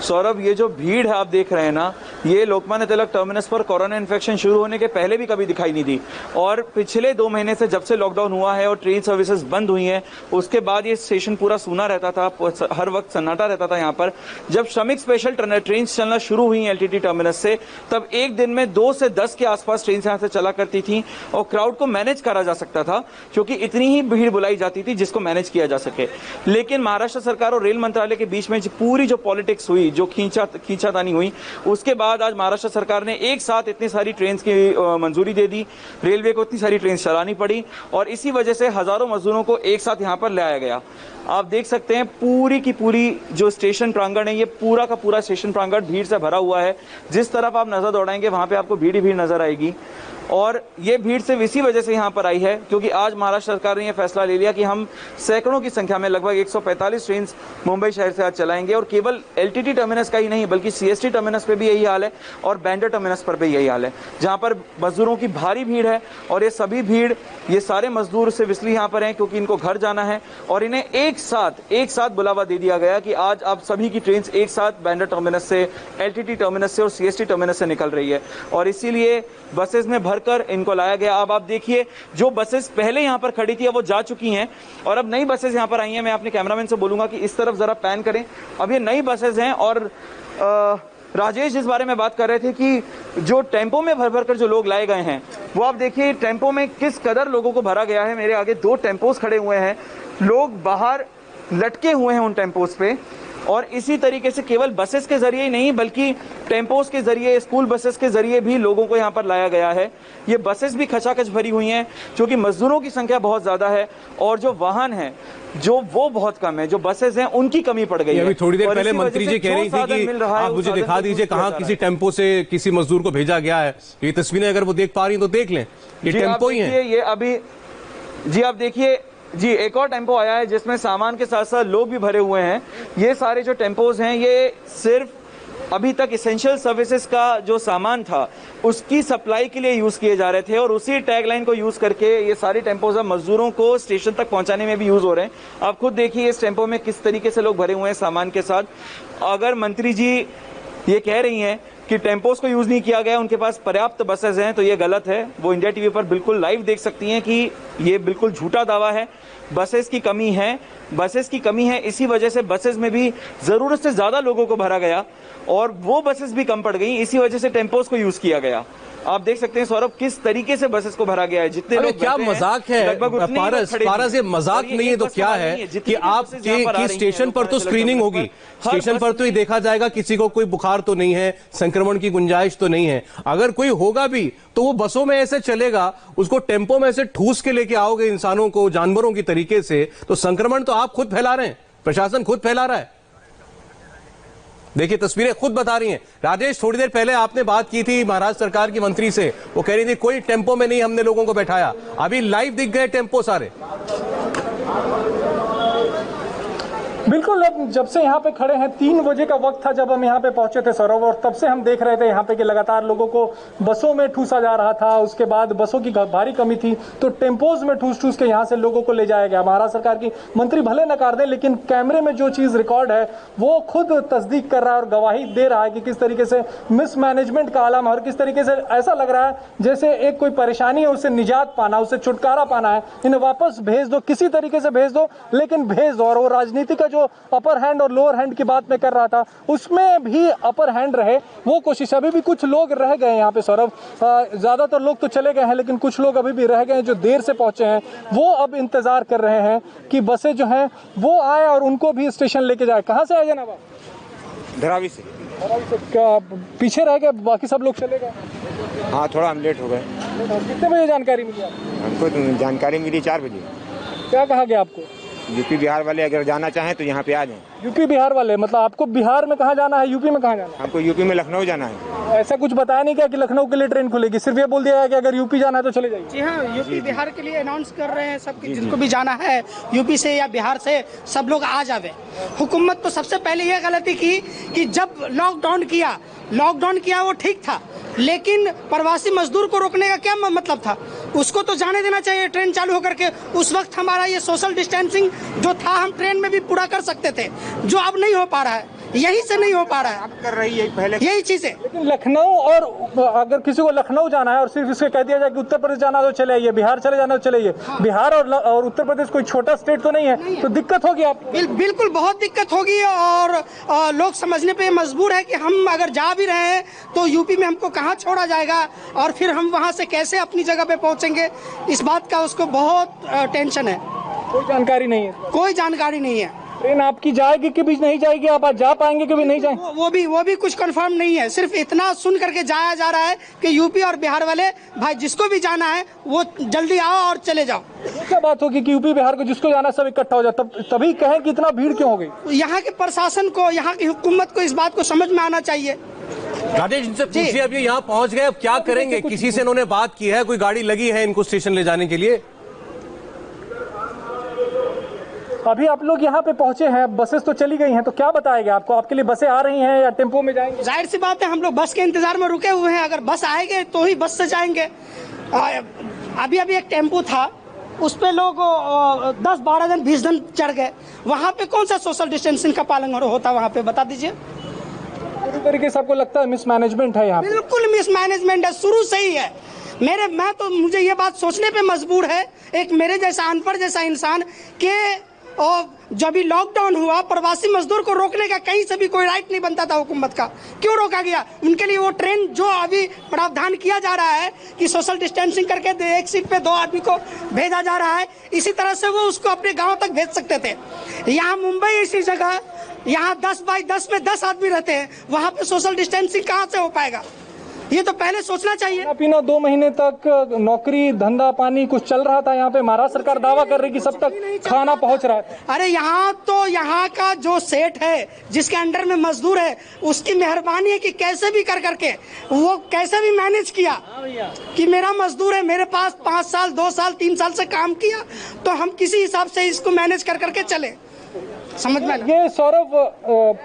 सौरभ, ये जो भीड़ है आप देख रहे हैं ना, ये लोकमान्य तिलक टर्मिनस पर कोरोना इन्फेक्शन शुरू होने के पहले भी कभी दिखाई नहीं दी। और पिछले 2 महीने से जब से लॉकडाउन हुआ है और ट्रेन सर्विसेज बंद हुई हैं, उसके बाद ये स्टेशन पूरा सूना रहता था, हर वक्त सन्नाटा रहता था यहाँ पर। जब श्रमिक स्पेशल ट्रेन चलना शुरू हुई एलटीटी टर्मिनस से, तब एक दिन में 2 से 10 के आसपास ट्रेन यहाँ से चला करती थी और क्राउड को मैनेज करा जा सकता था, क्योंकि इतनी ही भीड़ बुलाई जाती थी जिसको मैनेज किया जा सके। लेकिन महाराष्ट्र सरकार और रेल मंत्रालय के बीच में पूरी जो पॉलिटिक्स हुई, जो खींचातानी हुई, उसके बाद आज महाराष्ट्र सरकार ने एक साथ इतनी सारी ट्रेन की मंजूरी दे दी, रेलवे को इतनी सारी ट्रेन चलानी पड़ी और इसी वजह से हजारों मजदूरों को एक साथ यहां पर लाया गया। आप देख सकते हैं पूरी की पूरी जो स्टेशन प्रांगण है, ये पूरा का पूरा स्टेशन प्रांगण भीड़ से भरा हुआ है। जिस तरफ आप नजर दौड़ाएंगे वहां पे आपको भीड़ ही भीड़ नजर आएगी। और ये भीड़ सिर्फ इसी वजह से यहाँ पर आई है क्योंकि आज महाराष्ट्र सरकार ने यह फैसला ले लिया कि हम सैकड़ों की संख्या में लगभग 145 ट्रेन मुंबई शहर से आज चलाएंगे। और केवल एलटीटी टर्मिनस का ही नहीं बल्कि सीएसटी टर्मिनस पे भी यही हाल है और बैंड्रा टर्मिनस पर भी यही हाल है, जहाँ पर मजदूरों की भारी भीड़ है। और ये सभी भीड़, ये सारे मजदूर सिर्फ इसलिए यहाँ पर हैं क्योंकि इनको घर जाना है और इन्हें एक साथ बुलावा दे दिया गया कि आज आप सभी की ट्रेन एक साथ बैंड्रा टर्मिनस से, एलटीटी टर्मिनस से और सीएसटी टर्मिनस से निकल रही है। और इसीलिए बसेस में भरकर इनको लाया गया। अब आप देखिए, जो बसेस पहले यहाँ पर खड़ी थी अब वो जा चुकी हैं और अब नई बसेस यहाँ पर आई हैं। मैं अपने कैमरामैन से बोलूंगा कि इस तरफ जरा पैन करें। अब ये नई बसेस हैं और राजेश जिस बारे में बात कर रहे थे कि जो टेम्पो में भर कर जो लोग लाए गए हैं, वो आप देखिए टेम्पो में किस कदर लोगों को भरा गया है। मेरे आगे 2 टेम्पोस खड़े हुए हैं, लोग बाहर लटके हुए हैं उन टेम्पोस पे। और इसी तरीके से केवल बसेस के जरिए ही नहीं बल्कि टेम्पोस के जरिए, स्कूल बसेस के जरिए भी लोगों को यहाँ पर लाया गया है। ये बसेस भी खचाखच भरी हुई हैं क्योंकि मजदूरों की संख्या बहुत ज्यादा है और जो वाहन है जो वो बहुत कम है, जो बसेस हैं उनकी कमी पड़ गई है। अभी थोड़ी देर पहले मंत्री जी कह रही थी कि आप मुझे दिखा दीजिए कहाँ किसी टेम्पो से किसी मजदूर को भेजा गया है। ये तस्वीरें अगर वो देख पा रही तो देख लें, ये टेम्पो ही है। ये अभी जी आप देखिए जी, एक और टेम्पो आया है जिसमें सामान के साथ साथ लोग भी भरे हुए हैं। ये सारे जो टेम्पोज हैं ये सिर्फ अभी तक इसेंशियल सर्विसेज का जो सामान था उसकी सप्लाई के लिए यूज किए जा रहे थे और उसी टैगलाइन को यूज करके ये सारे टेम्पोज अब मजदूरों को स्टेशन तक पहुंचाने में भी यूज हो रहे हैं। आप खुद देखिए इस टेम्पो में किस तरीके से लोग भरे हुए हैं सामान के साथ। अगर मंत्री जी ये कह रही हैं कि टेम्पोस को यूज नहीं किया गया, उनके पास पर्याप्त बसेस हैं, तो ये गलत है। वो इंडिया टीवी पर बिल्कुल लाइव देख सकती हैं कि ये बिल्कुल झूठा दावा है। बसेस की कमी है, बसेस की कमी है, इसी वजह से बसेस में भी जरूरत से ज्यादा लोगों को भरा गया और वो बसेस भी कम पड़ गई, इसी वजह से टेम्पोस को यूज किया गया। आप देख सकते हैं सौरभ किस तरीके से बसेस को भरा गया है। जितने लोग क्या मजाक है पारस, ये मजाक नहीं है तो क्या है कि आप की स्टेशन पर तो स्क्रीनिंग होगी, स्टेशन पर तो ये देखा जाएगा किसी को कोई बुखार तो नहीं है, संक्रमण की गुंजाइश तो नहीं है। अगर कोई होगा भी तो वो बसों में ऐसे चलेगा, उसको टेम्पो में ऐसे ठूस के लेके आओगे इंसानों को जानवरों की तरीके से, तो संक्रमण तो आप खुद फैला रहे हैं, प्रशासन खुद फैला रहा है। देखिए तस्वीरें खुद बता रही हैं। राजेश, थोड़ी देर पहले आपने बात की थी महाराष्ट्र सरकार की मंत्री से, वो कह रही थी कोई टेम्पो में नहीं हमने लोगों को बैठाया। अभी लाइव दिख गए टेम्पो सारे। बिल्कुल, अब जब से यहाँ पे खड़े हैं 3 बजे का वक्त था जब हम यहाँ पे पहुंचे थे सौरभ, और तब से हम देख रहे थे यहाँ पे कि लगातार लोगों को बसों में ठूसा जा रहा था। उसके बाद बसों की भारी कमी थी तो टेम्पोज में ठूस के यहाँ से लोगों को ले जाया गया। महाराष्ट्र सरकार की मंत्री भले नकार दे, लेकिन कैमरे में जो चीज रिकॉर्ड है वो खुद तस्दीक कर रहा है और गवाही दे रहा है कि किस तरीके से मिसमैनेजमेंट का आलम है और किस तरीके से ऐसा लग रहा है जैसे एक कोई परेशानी है, उससे निजात पाना, उससे छुटकारा पाना है, इन्हें वापस भेज दो, किसी तरीके से भेज दो, लेकिन भेज दो। और वो राजनीति का जो अपर हैंड और लोअर हैंड की बात मैं कर रहा था, उसमें भी अपर हैंड रहे वो कोशिश। अभी भी कुछ लोग रह गए हैं यहाँ पे सौरभ, ज़्यादातर लोग तो चले गए हैं, लेकिन कुछ लोग अभी भी रह गए हैं जो देर से पहुँचे हैं। वो अब इंतज़ार कर रहे हैं कि बसें जो हैं वो आए और उनको भी स्टेशन लेके जाए। कहाँ से आए जनाब आप? धरावी से। क्या पीछे रह गए, बाकी सब लोग चले गए? हाँ, थोड़ा हम लेट हो गए। कितने बजे जानकारी मिली आपको? हमको तो जानकारी मिली 4 बजे। क्या कहा गया आपको? यूपी बिहार वाले अगर जाना चाहें तो यहाँ पे आ जाएं। यूपी बिहार वाले मतलब आपको बिहार में कहाँ जाना है, यूपी में कहाँ जाना है? हमको यूपी में लखनऊ जाना है। ऐसा कुछ बताया नहीं क्या कि लखनऊ के लिए ट्रेन खुलेगी? सिर्फ ये बोल दिया है कि अगर यूपी जाना है तो चले जाइए। जी हाँ, यूपी बिहार के लिए अनाउंस कर रहे हैं सब, जिनको भी जाना है यूपी से या बिहार से सब लोग आ जावे। हुकूमत तो सबसे पहले ये गलती की कि जब लॉकडाउन किया वो ठीक था, लेकिन प्रवासी मजदूर को रोकने का क्या मतलब था? उसको तो जाने देना चाहिए ट्रेन चालू होकर के। उस वक्त हमारा ये सोशल डिस्टेंसिंग जो था हम ट्रेन में भी पूरा कर सकते थे, जो अब नहीं हो पा रहा है, यही से नहीं हो पा रहा है। अब कर रही है पहले यही चीज है। लेकिन लखनऊ, और अगर किसी को लखनऊ जाना है और सिर्फ इससे कह दिया जाए कि उत्तर प्रदेश जाना तो चले आइए, बिहार चले जाना तो चले आइए। बिहार और उत्तर प्रदेश कोई छोटा स्टेट तो नहीं है, तो दिक्कत होगी आप। बिल्कुल बहुत दिक्कत होगी, और लोग समझने पे मजबूर है कि हम अगर जा भी रहे हैं तो यूपी में हमको कहाँ छोड़ा जाएगा और फिर हम वहाँ से कैसे अपनी जगह पे पहुँचेंगे। इस बात का उसको बहुत टेंशन है। कोई जानकारी नहीं है? कोई जानकारी नहीं है। ट्रेन आपकी जाएगी कि भी नहीं जाएगी, आप आज जा पाएंगे कि भी नहीं जाएंगे? वो भी कुछ कंफर्म नहीं है। सिर्फ इतना सुन करके जाया जा रहा है कि यूपी और बिहार वाले भाई जिसको भी जाना है वो जल्दी आओ और चले जाओ। क्या बात होगी कि यूपी बिहार को जिसको जाना सब इकट्ठा हो जाए, तभी कहें कि इतना भीड़ क्यों हो गई? यहाँ के प्रशासन को, यहाँ की हुकूमत को इस बात को समझ में आना चाहिए। राजेश इनसे पूछिए, अब ये यहाँ पहुंच गए, अब क्या करेंगे? किसी से इन्होंने बात की है? कोई गाड़ी लगी है इनको स्टेशन ले जाने के लिए? अभी आप लोग यहाँ पे पहुंचे हैं, बसेस तो चली गई हैं, तो क्या बताएगा आपको? आपके लिए बसें आ रही हैं या टेम्पो में जाएंगे? जाहिर सी बात है हम लोग बस के इंतजार में रुके हुए हैं। अगर बस आएंगे तो ही बस से जाएंगे। अभी एक टेम्पो था, उस पे लोग 10, 12 दिन 20 दिन चढ़ गए। वहाँ पे कौन सा सोशल डिस्टेंसिंग का पालन होता वहाँ पे, बता दीजिए। पूरी तरीके से आपको लगता है मिसमैनेजमेंट है यहाँ? बिल्कुल मिसमैनेजमेंट है, शुरू से ही है। मुझे ये बात सोचने पे मजबूर है एक मेरे जैसा अनपढ़ जैसा इंसान के, और जब भी लॉकडाउन हुआ प्रवासी मजदूर को रोकने का कहीं से भी कोई राइट नहीं बनता था हुकूमत का। क्यों रोका गया? उनके लिए वो ट्रेन जो अभी प्रावधान किया जा रहा है कि सोशल डिस्टेंसिंग करके एक सीट पे 2 आदमी को भेजा जा रहा है, इसी तरह से वो उसको अपने गांव तक भेज सकते थे। यहाँ मुंबई इसी जगह, यहाँ 10 बाई 10 में 10 आदमी रहते हैं, वहाँ पे सोशल डिस्टेंसिंग कहाँ से हो पाएगा? ये तो पहले सोचना चाहिए। पीना 2 महीने तक नौकरी धंधा पानी कुछ चल रहा था यहाँ पे, महाराष्ट्र सरकार दावा कर रही कि सब तक खाना पहुँच रहा है। अरे यहाँ का जो सेठ है जिसके अंडर में मजदूर है, उसकी मेहरबानी है कि कैसे भी कर करके वो कैसे भी मैनेज किया कि मेरा मजदूर है, मेरे पास 5 साल 2 साल 3 साल से काम किया, तो हम किसी हिसाब से इसको मैनेज कर करके चले। समझ में ये सौरभ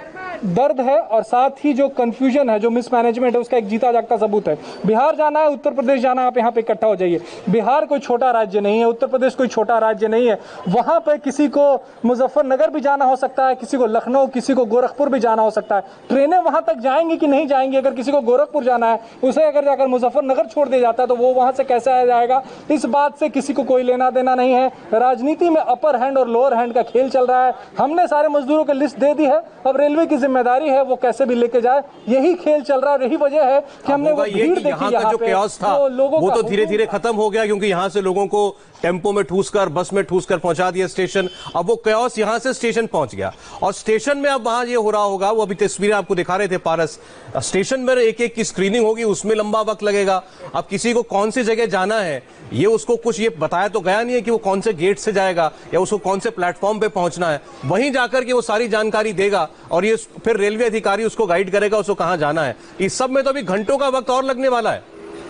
दर्द है, और साथ ही जो कंफ्यूजन है, जो मिसमैनेजमेंट है, उसका एक जीता जागता सबूत है। बिहार जाना है, उत्तर प्रदेश जाना है, आप यहाँ पे इकट्ठा हो जाइए। बिहार कोई छोटा राज्य नहीं है, उत्तर प्रदेश कोई छोटा राज्य नहीं है। वहाँ पे किसी को मुजफ्फरनगर भी जाना हो सकता है, किसी को लखनऊ, किसी को गोरखपुर भी जाना हो सकता है। ट्रेनें वहाँ तक जाएंगी कि नहीं जाएंगी? अगर किसी को गोरखपुर जाना है, उसे अगर जाकर मुजफ्फरनगर छोड़ दिया जाता है तो वो वहाँ से कैसे आ जाएगा? इस बात से किसी को कोई लेना देना नहीं है। राजनीति में अपर हैंड और लोअर हैंड का खेल चल रहा है। हमने सारे मजदूरों की लिस्ट दे दी है, अब रेलवे की जिम्मेदारी है वो कैसे भी लेके जाए। यही खेल चल रहा है, यही वजह है कि हमने वो भीड़ देखी यहाँ का जो chaos था वो तो धीरे धीरे खत्म हो गया, क्योंकि यहाँ से लोगों को टेम्पो में ठूसकर, बस में ठूसकर पहुंचा दिया स्टेशन। अब वो chaos यहाँ से स्टेशन पहुंच गया, और स्टेशन में अब वहां ये हो रहा होगा, वो अभी तस्वीरें आपको दिखा रहे थे पारस, स्टेशन में एक की स्क्रीनिंग होगी, उसमें लंबा वक्त लगेगा। अब किसी को कौन सी जगह जाना है ये उसको कुछ ये बताया तो गया नहीं है कि वो कौन से गेट से जाएगा या उसको कौन से प्लेटफॉर्म पे पहुंचना है। वहीं जाकर के वो सारी जानकारी देगा और ये फिर रेलवे अधिकारी उसको गाइड करेगा उसको कहां जाना है। इस सब में तो अभी घंटों का वक्त और लगने वाला है।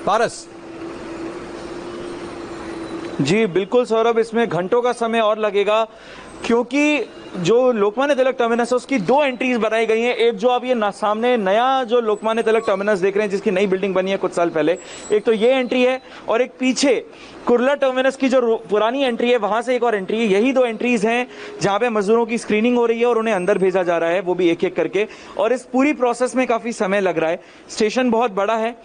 पारस जी बिल्कुल सौरभ, इसमें घंटों का समय और लगेगा, क्योंकि जो लोकमान्य तिलक टर्मिनस है उसकी 2 एंट्रीज बनाई गई हैं। एक जो आप ये सामने नया जो लोकमान्य तिलक टर्मिनस देख रहे हैं, जिसकी नई बिल्डिंग बनी है कुछ साल पहले, एक तो ये एंट्री है, और एक पीछे कुर्ला टर्मिनस की जो पुरानी एंट्री है वहां से एक और एंट्री है। यही 2 एंट्रीज हैं जहां पे मजदूरों की स्क्रीनिंग हो रही है और उन्हें अंदर भेजा जा रहा है, वो भी एक एक करके। और इस पूरी प्रोसेस में काफी समय लग रहा है। स्टेशन बहुत बड़ा है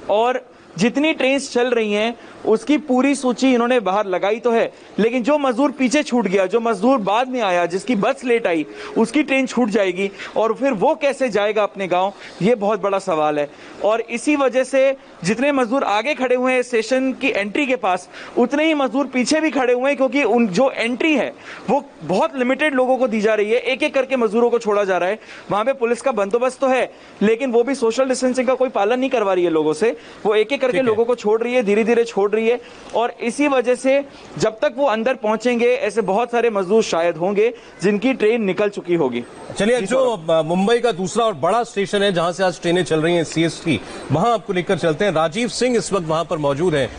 और जितनी ट्रेन चल रही हैं उसकी पूरी सूची इन्होंने बाहर लगाई तो है, लेकिन जो मजदूर पीछे छूट गया, जो मजदूर बाद में आया, जिसकी बस लेट आई, उसकी ट्रेन छूट जाएगी और फिर वो कैसे जाएगा अपने गांव, ये बहुत बड़ा सवाल है। और इसी वजह से जितने मजदूर आगे खड़े हुए हैं स्टेशन की एंट्री के पास, उतने ही मजदूर पीछे भी खड़े हुए हैं, क्योंकि उन जो एंट्री है वो बहुत लिमिटेड लोगों को दी जा रही है, एक एक करके मजदूरों को छोड़ा जा रहा है। वहां पे पुलिस का बंदोबस्त तो है, लेकिन वो भी सोशल डिस्टेंसिंग का कोई पालन नहीं करवा रही है लोगों से, वो एक एक करके लोगों को छोड़ रही है, धीरे धीरे छोड़ रही है। और इसी वजह से जब तक वो अंदर पहुंचेंगे, ऐसे बहुत सारे मजदूर शायद होंगे जिनकी ट्रेन निकल चुकी होगी। चलिए, जो मुंबई का दूसरा और बड़ा स्टेशन है जहां से आज ट्रेनें चल रही हैं, CST, वहां आपको लेकर चलते हैं। राजीव सिंह इस वक्त वहां पर मौजूद है।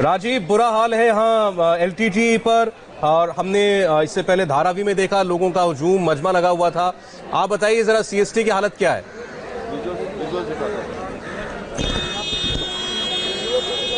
राजीव, बुरा हाल है यहाँ LTT पर, और हमने इससे पहले धारावी में देखा लोगों का हुजूम, मजमा लगा हुआ था। आप बताइए जरा CST की हालत क्या है?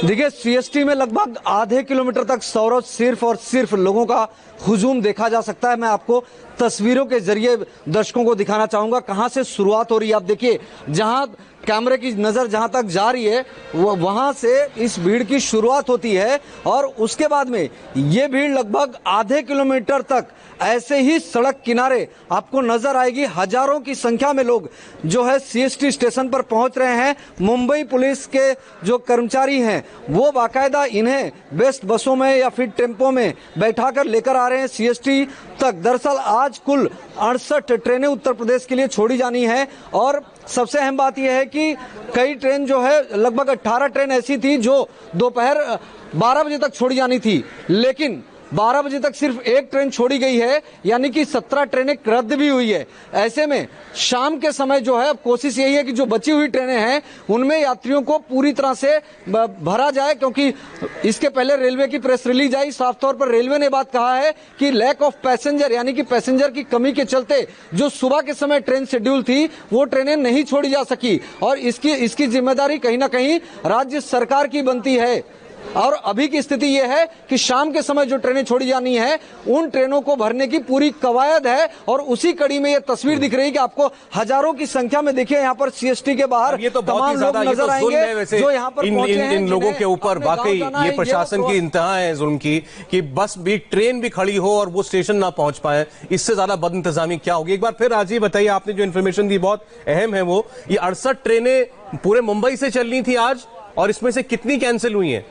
देखिए, CST में लगभग आधे किलोमीटर तक सौरभ सिर्फ और सिर्फ लोगों का हुजूम देखा जा सकता है। मैं आपको तस्वीरों के जरिए दर्शकों को दिखाना चाहूंगा कहां से शुरुआत हो रही है। आप देखिए, जहां कैमरे की नजर जहां तक जा रही है वहां से इस भीड़ की शुरुआत होती है और उसके बाद में ये भीड़ लगभग आधे किलोमीटर तक ऐसे ही सड़क किनारे आपको नजर आएगी। हजारों की संख्या में लोग जो है CST स्टेशन पर पहुंच रहे हैं। मुंबई पुलिस के जो कर्मचारी हैं वो बाकायदा इन्हें बेस्ट बसों में या फिर टेम्पो में बैठाकर लेकर आ रहे हैं CST तक। दरअसल आज कुल 68 ट्रेनें उत्तर प्रदेश के लिए छोड़ी जानी है और सबसे अहम बात यह है कि कई ट्रेन जो है, लगभग 18 ट्रेन ऐसी थी जो दोपहर 12 बजे तक छोड़ी जानी थी, लेकिन 12 बजे तक सिर्फ एक ट्रेन छोड़ी गई है, यानी कि 17 ट्रेनें रद्द भी हुई है। ऐसे में शाम के समय जो है, अब कोशिश यही है कि जो बची हुई ट्रेनें हैं उनमें यात्रियों को पूरी तरह से भरा जाए, क्योंकि इसके पहले रेलवे की प्रेस रिलीज आई, साफ तौर पर रेलवे ने बात कहा है कि लैक ऑफ पैसेंजर, यानी कि पैसेंजर की कमी के चलते जो सुबह के समय ट्रेन शेड्यूल थी वो ट्रेनें नहीं छोड़ी जा सकी और इसकी जिम्मेदारी कहीं ना कहीं राज्य सरकार की बनती है। और अभी की स्थिति यह है कि शाम के समय जो ट्रेनें छोड़ी जानी है उन ट्रेनों को भरने की पूरी कवायद है और उसी कड़ी में ये तस्वीर दिख रही है कि आपको हजारों की संख्या में देखिए यहाँ पर CST के बाहर ये तो बहुत ही ज्यादा नजर आएंगे जो यहाँ पर इन लोगों के ऊपर। वाकई ये प्रशासन की इंतहा है जुल्म की कि बस भी, ट्रेन भी खड़ी हो और वो स्टेशन ना पहुंच पाए। इससे ज्यादा बदइंतजामी क्या होगी? एक बार फिर राजीव बताइए, आपने जो इन्फॉर्मेशन दी बहुत अहम है वो, ये 68 ट्रेनें पूरे मुंबई से चलनी थी आज और इसमें से कितनी कैंसिल हुई हैं?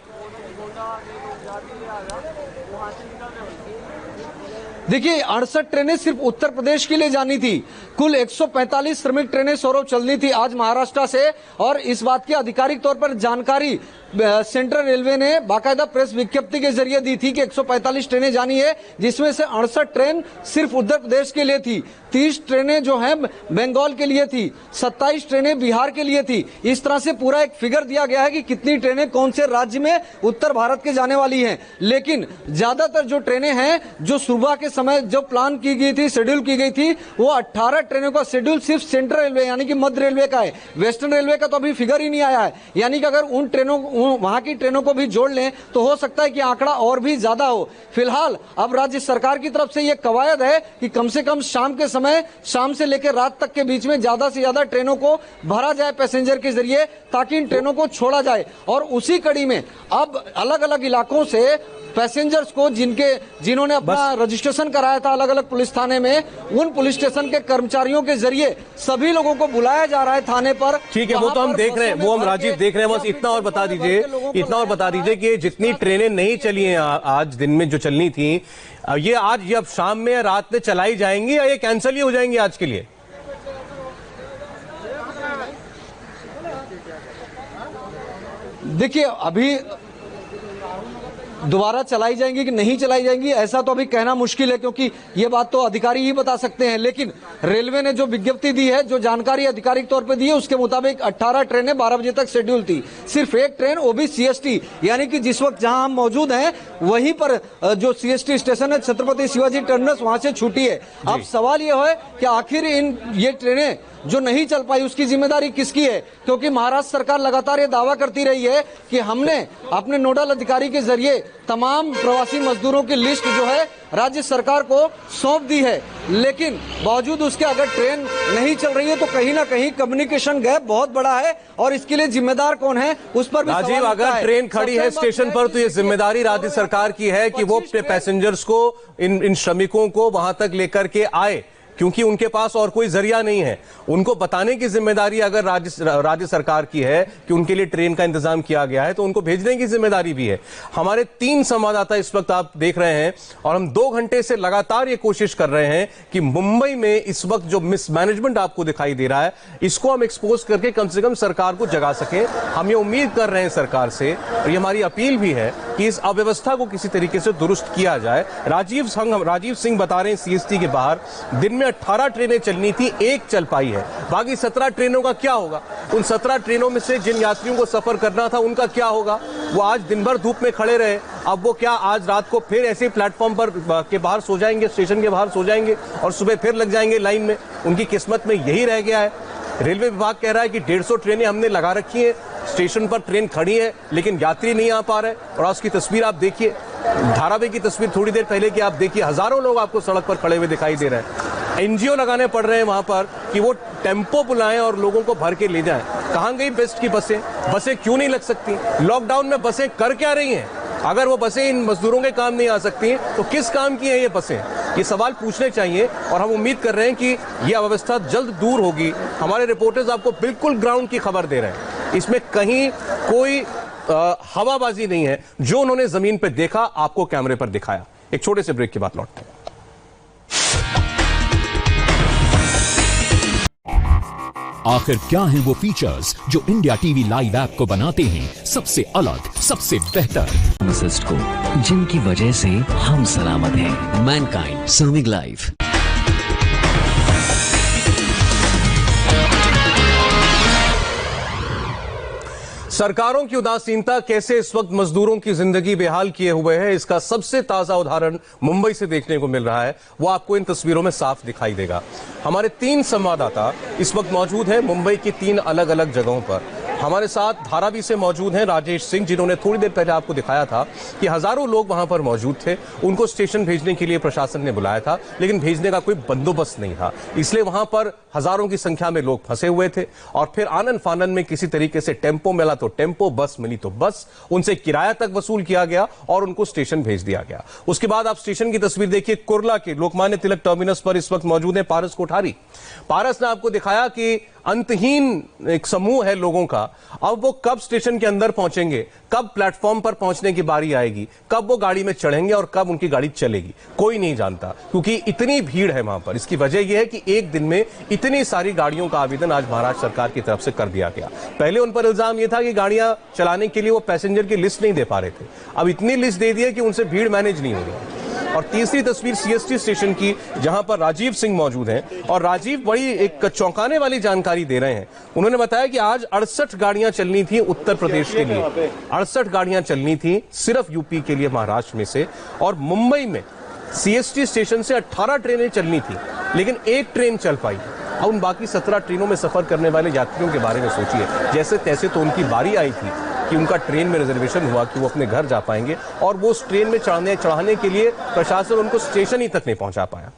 देखिए, 68 ट्रेनें सिर्फ उत्तर प्रदेश के लिए जानी थी। कुल 145 श्रमिक ट्रेनें सौरभ चलनी थी आज महाराष्ट्र से और इस बात की आधिकारिक तौर पर जानकारी सेंट्रल रेलवे ने बाकायदा प्रेस विज्ञप्ति के जरिए दी थी कि 145 ट्रेनें जानी है, जिसमें से 68 ट्रेन सिर्फ उत्तर प्रदेश के लिए थी, 30 ट्रेनें जो हैं बंगाल के लिए थी, 27 ट्रेनें बिहार के लिए थी। इस तरह से पूरा एक फिगर दिया गया है कि कितनी ट्रेनें कौन से राज्य में उत्तर भारत के जाने वाली हैं। लेकिन ज्यादातर जो ट्रेनें हैं जो सुबह के समय जो प्लान की गई थी, शेड्यूल की गई थी, वो 18 ट्रेनों का शेड्यूल सिर्फ सेंट्रल रेलवे यानी कि मध्य रेलवे का है। वेस्टर्न रेलवे का तो अभी फिगर ही नहीं आया है, यानी कि अगर उन ट्रेनों वहां की ट्रेनों को भी जोड़ लें तो हो सकता है कि आंकड़ा और भी ज्यादा हो। फिलहाल अब राज्य सरकार की तरफ से यह कवायद है कि कम से कम शाम के समय, शाम से लेकर रात तक के बीच में ज्यादा से ज्यादा ट्रेनों को भरा जाए पैसेंजर के जरिए, ताकि इन ट्रेनों को छोड़ा जाए। और उसी कड़ी में अब अलग अलग इलाकों से पैसेंजर्स को जिन्होंने अपना रजिस्ट्रेशन कराया था अलग अलग पुलिस थाने में, उन पुलिस स्टेशन के कर्मचारियों के जरिए सभी लोगों को बुलाया जा रहा है थाने पर। ठीक है, वो तो हम देख रहे हैं, वो हम राजीव देख रहे हैं। बस इतना और बता दीजिए कि जितनी ट्रेनें नहीं चली हैं आज दिन में जो चलनी थी, ये आज जब शाम में या रात में चलाई जाएंगी या ये कैंसिल ही हो जाएंगी आज के लिए? देखिए, अभी दोबारा चलाई जाएंगी कि नहीं चलाई जाएंगी ऐसा तो अभी कहना मुश्किल है, क्योंकि ये बात तो अधिकारी ही बता सकते हैं। लेकिन रेलवे ने जो विज्ञप्ति दी है, जो जानकारी आधिकारिक तौर पे दी है, उसके मुताबिक 18 ट्रेनें 12 बजे तक शेड्यूल थी। सिर्फ एक ट्रेन, वो भी CST, यानी कि जिस वक्त जहां हम मौजूद हैं वहीं पर जो CST स्टेशन है छत्रपति शिवाजी टर्मिनस, वहां से छूटी है। अब सवाल ये है कि आखिर ये ट्रेनें जो नहीं चल पाई उसकी जिम्मेदारी किसकी है? क्योंकि महाराष्ट्र सरकार लगातार ये दावा करती रही है कि हमने अपने नोडल अधिकारी के जरिए तमाम प्रवासी मजदूरों की लिस्ट जो है राज्य सरकार को सौंप दी है, लेकिन बावजूद उसके अगर ट्रेन नहीं चल रही है तो कहीं ना कहीं कम्युनिकेशन गैप बहुत बड़ा है और इसके लिए जिम्मेदार कौन है उस पर भी राजीव, अगर ट्रेन खड़ी है स्टेशन पर तो ये जिम्मेदारी राज्य सरकार की है कि वो पैसेंजर्स को इन श्रमिकों को वहां तक लेकर के आए, क्योंकि उनके पास और कोई जरिया नहीं है। उनको बताने की जिम्मेदारी अगर राज्य सरकार की है कि उनके लिए ट्रेन का इंतजाम किया गया है तो उनको भेजने की जिम्मेदारी भी है। हमारे 3 संवाददाता इस वक्त आप देख रहे हैं और हम 2 घंटे से लगातार ये कोशिश कर रहे हैं कि मुंबई में इस वक्त जो मिसमैनेजमेंट आपको दिखाई दे रहा है इसको हम एक्सपोज करके कम से कम सरकार को जगा सकें। हम ये उम्मीद कर रहे हैं सरकार से, और ये हमारी अपील भी है कि इस अव्यवस्था को किसी तरीके से दुरुस्त किया जाए। राजीव सिंह बता रहे हैं सीएसटी के बाहर दिन में 18 ट्रेनें चलनी थी, 1 चल पाई है। बाकी 17 ट्रेनों का क्या होगा? उन 17 ट्रेनों में से जिन यात्रियों को सफर करना था उनका क्या होगा? वो आज दिन भर धूप में खड़े रहे, अब वो क्या आज रात को फिर ऐसे प्लेटफॉर्म पर के बाहर सो जाएंगे, स्टेशन के बाहर सो जाएंगे और सुबह फिर लग जाएंगे लाइन में? उनकी किस्मत में यही रह गया है। रेलवे विभाग कह रहा है कि 150 ट्रेनें हमने लगा रखी हैं, स्टेशन पर ट्रेन खड़ी है लेकिन यात्री नहीं आ पा रहे। और आज की तस्वीर आप देखिए, धारावी की तस्वीर थोड़ी देर पहले की आप देखिए, हजारों लोग आपको सड़क पर खड़े हुए दिखाई दे रहे हैं। एनजीओ लगाने पड़ रहे हैं वहां पर कि वो टेम्पो बुलाएं और लोगों को भर के ले जाएं। कहां गई बेस्ट की बसें क्यों नहीं लग सकती? लॉकडाउन में बसें कर क्या रही हैं? अगर वो बसें इन मजदूरों के काम नहीं आ सकती तो किस काम की हैं ये बसें? ये सवाल पूछने चाहिए और हम उम्मीद कर रहे हैं कि ये अव्यवस्था जल्द दूर होगी। हमारे रिपोर्टर्स आपको बिल्कुल ग्राउंड की खबर दे रहे हैं, इसमें कहीं कोई हवाबाजी नहीं है। जो उन्होंने जमीन पर देखा आपको कैमरे पर दिखाया। एक छोटे से ब्रेक के बाद लौटते हैं। आखिर क्या हैं वो फीचर्स जो इंडिया टीवी लाइव ऐप को बनाते हैं सबसे अलग, सबसे बेहतर? फार्मासिस्ट को जिनकी वजह से हम सलामत हैं। Mankind serving life. सरकारों की उदासीनता कैसे इस वक्त मजदूरों की जिंदगी बेहाल किए हुए है, इसका सबसे ताजा उदाहरण मुंबई से देखने को मिल रहा है। वो आपको इन तस्वीरों में साफ दिखाई देगा। हमारे 3 संवाददाता इस वक्त मौजूद हैं मुंबई की 3 अलग अलग जगहों पर। हमारे साथ धारावी से मौजूद हैं राजेश सिंह, जिन्होंने थोड़ी देर पहले आपको दिखाया था कि हजारों लोग वहां पर मौजूद थे। उनको स्टेशन भेजने के लिए प्रशासन ने बुलाया था, लेकिन भेजने का कोई बंदोबस्त नहीं था, इसलिए वहां पर हजारों की संख्या में लोग फंसे हुए थे। और फिर आनन फानन में किसी तरीके से टेम्पो मिला तो टेम्पो, बस मिली तो बस, उनसे किराया तक वसूल किया गया और उनको स्टेशन भेज दिया गया। उसके बाद आप स्टेशन की तस्वीर देखिए, कुर्ला के लोकमान्य तिलक टर्मिनस पर इस वक्त मौजूद है पारस कोठारी। पारस ने आपको दिखाया कि अंतहीन एक समूह है लोगों का। अब वो कब स्टेशन के अंदर पहुंचेंगे, कब प्लेटफॉर्म पर पहुंचने की बारी आएगी, कब वो गाड़ी में चढ़ेंगे और कब उनकी गाड़ी चलेगी, कोई नहीं जानता, क्योंकि इतनी भीड़ है वहां पर। इसकी वजह यह है कि एक दिन में इतनी सारी गाड़ियों का आवेदन आज महाराष्ट्र सरकार की तरफ से कर दिया गया। पहले उन पर इल्जाम यह था कि गाड़ियां चलाने के लिए वो पैसेंजर की लिस्ट नहीं दे पा रहे थे, अब इतनी लिस्ट दे दी है कि उनसे भीड़ मैनेज नहीं हो रही। और तीसरी तस्वीर सीएसटी स्टेशन की, जहां पर राजीव सिंह मौजूद हैं और राजीव बड़ी एक चौंकाने वाली जानकारी दे रहे हैं। उन्होंने बताया कि आज 68 गाड़ियां चलनी थी उत्तर प्रदेश के लिए, 68 गाड़ियां चलनी थी सिर्फ यूपी के लिए महाराष्ट्र में से, और मुंबई में सीएसटी स्टेशन से 18 ट्रेनें चलनी थी, लेकिन 1 ट्रेन चल पाई। अब उन बाकी 17 ट्रेनों में सफर करने वाले यात्रियों के बारे में सोचिए। जैसे तैसे तो उनकी बारी आई थी कि उनका ट्रेन में रिजर्वेशन हुआ कि वो अपने घर जा पाएंगे, और वो उस ट्रेन में चढ़ाने के लिए प्रशासन उनको स्टेशन ही तक नहीं पहुंचा पाया।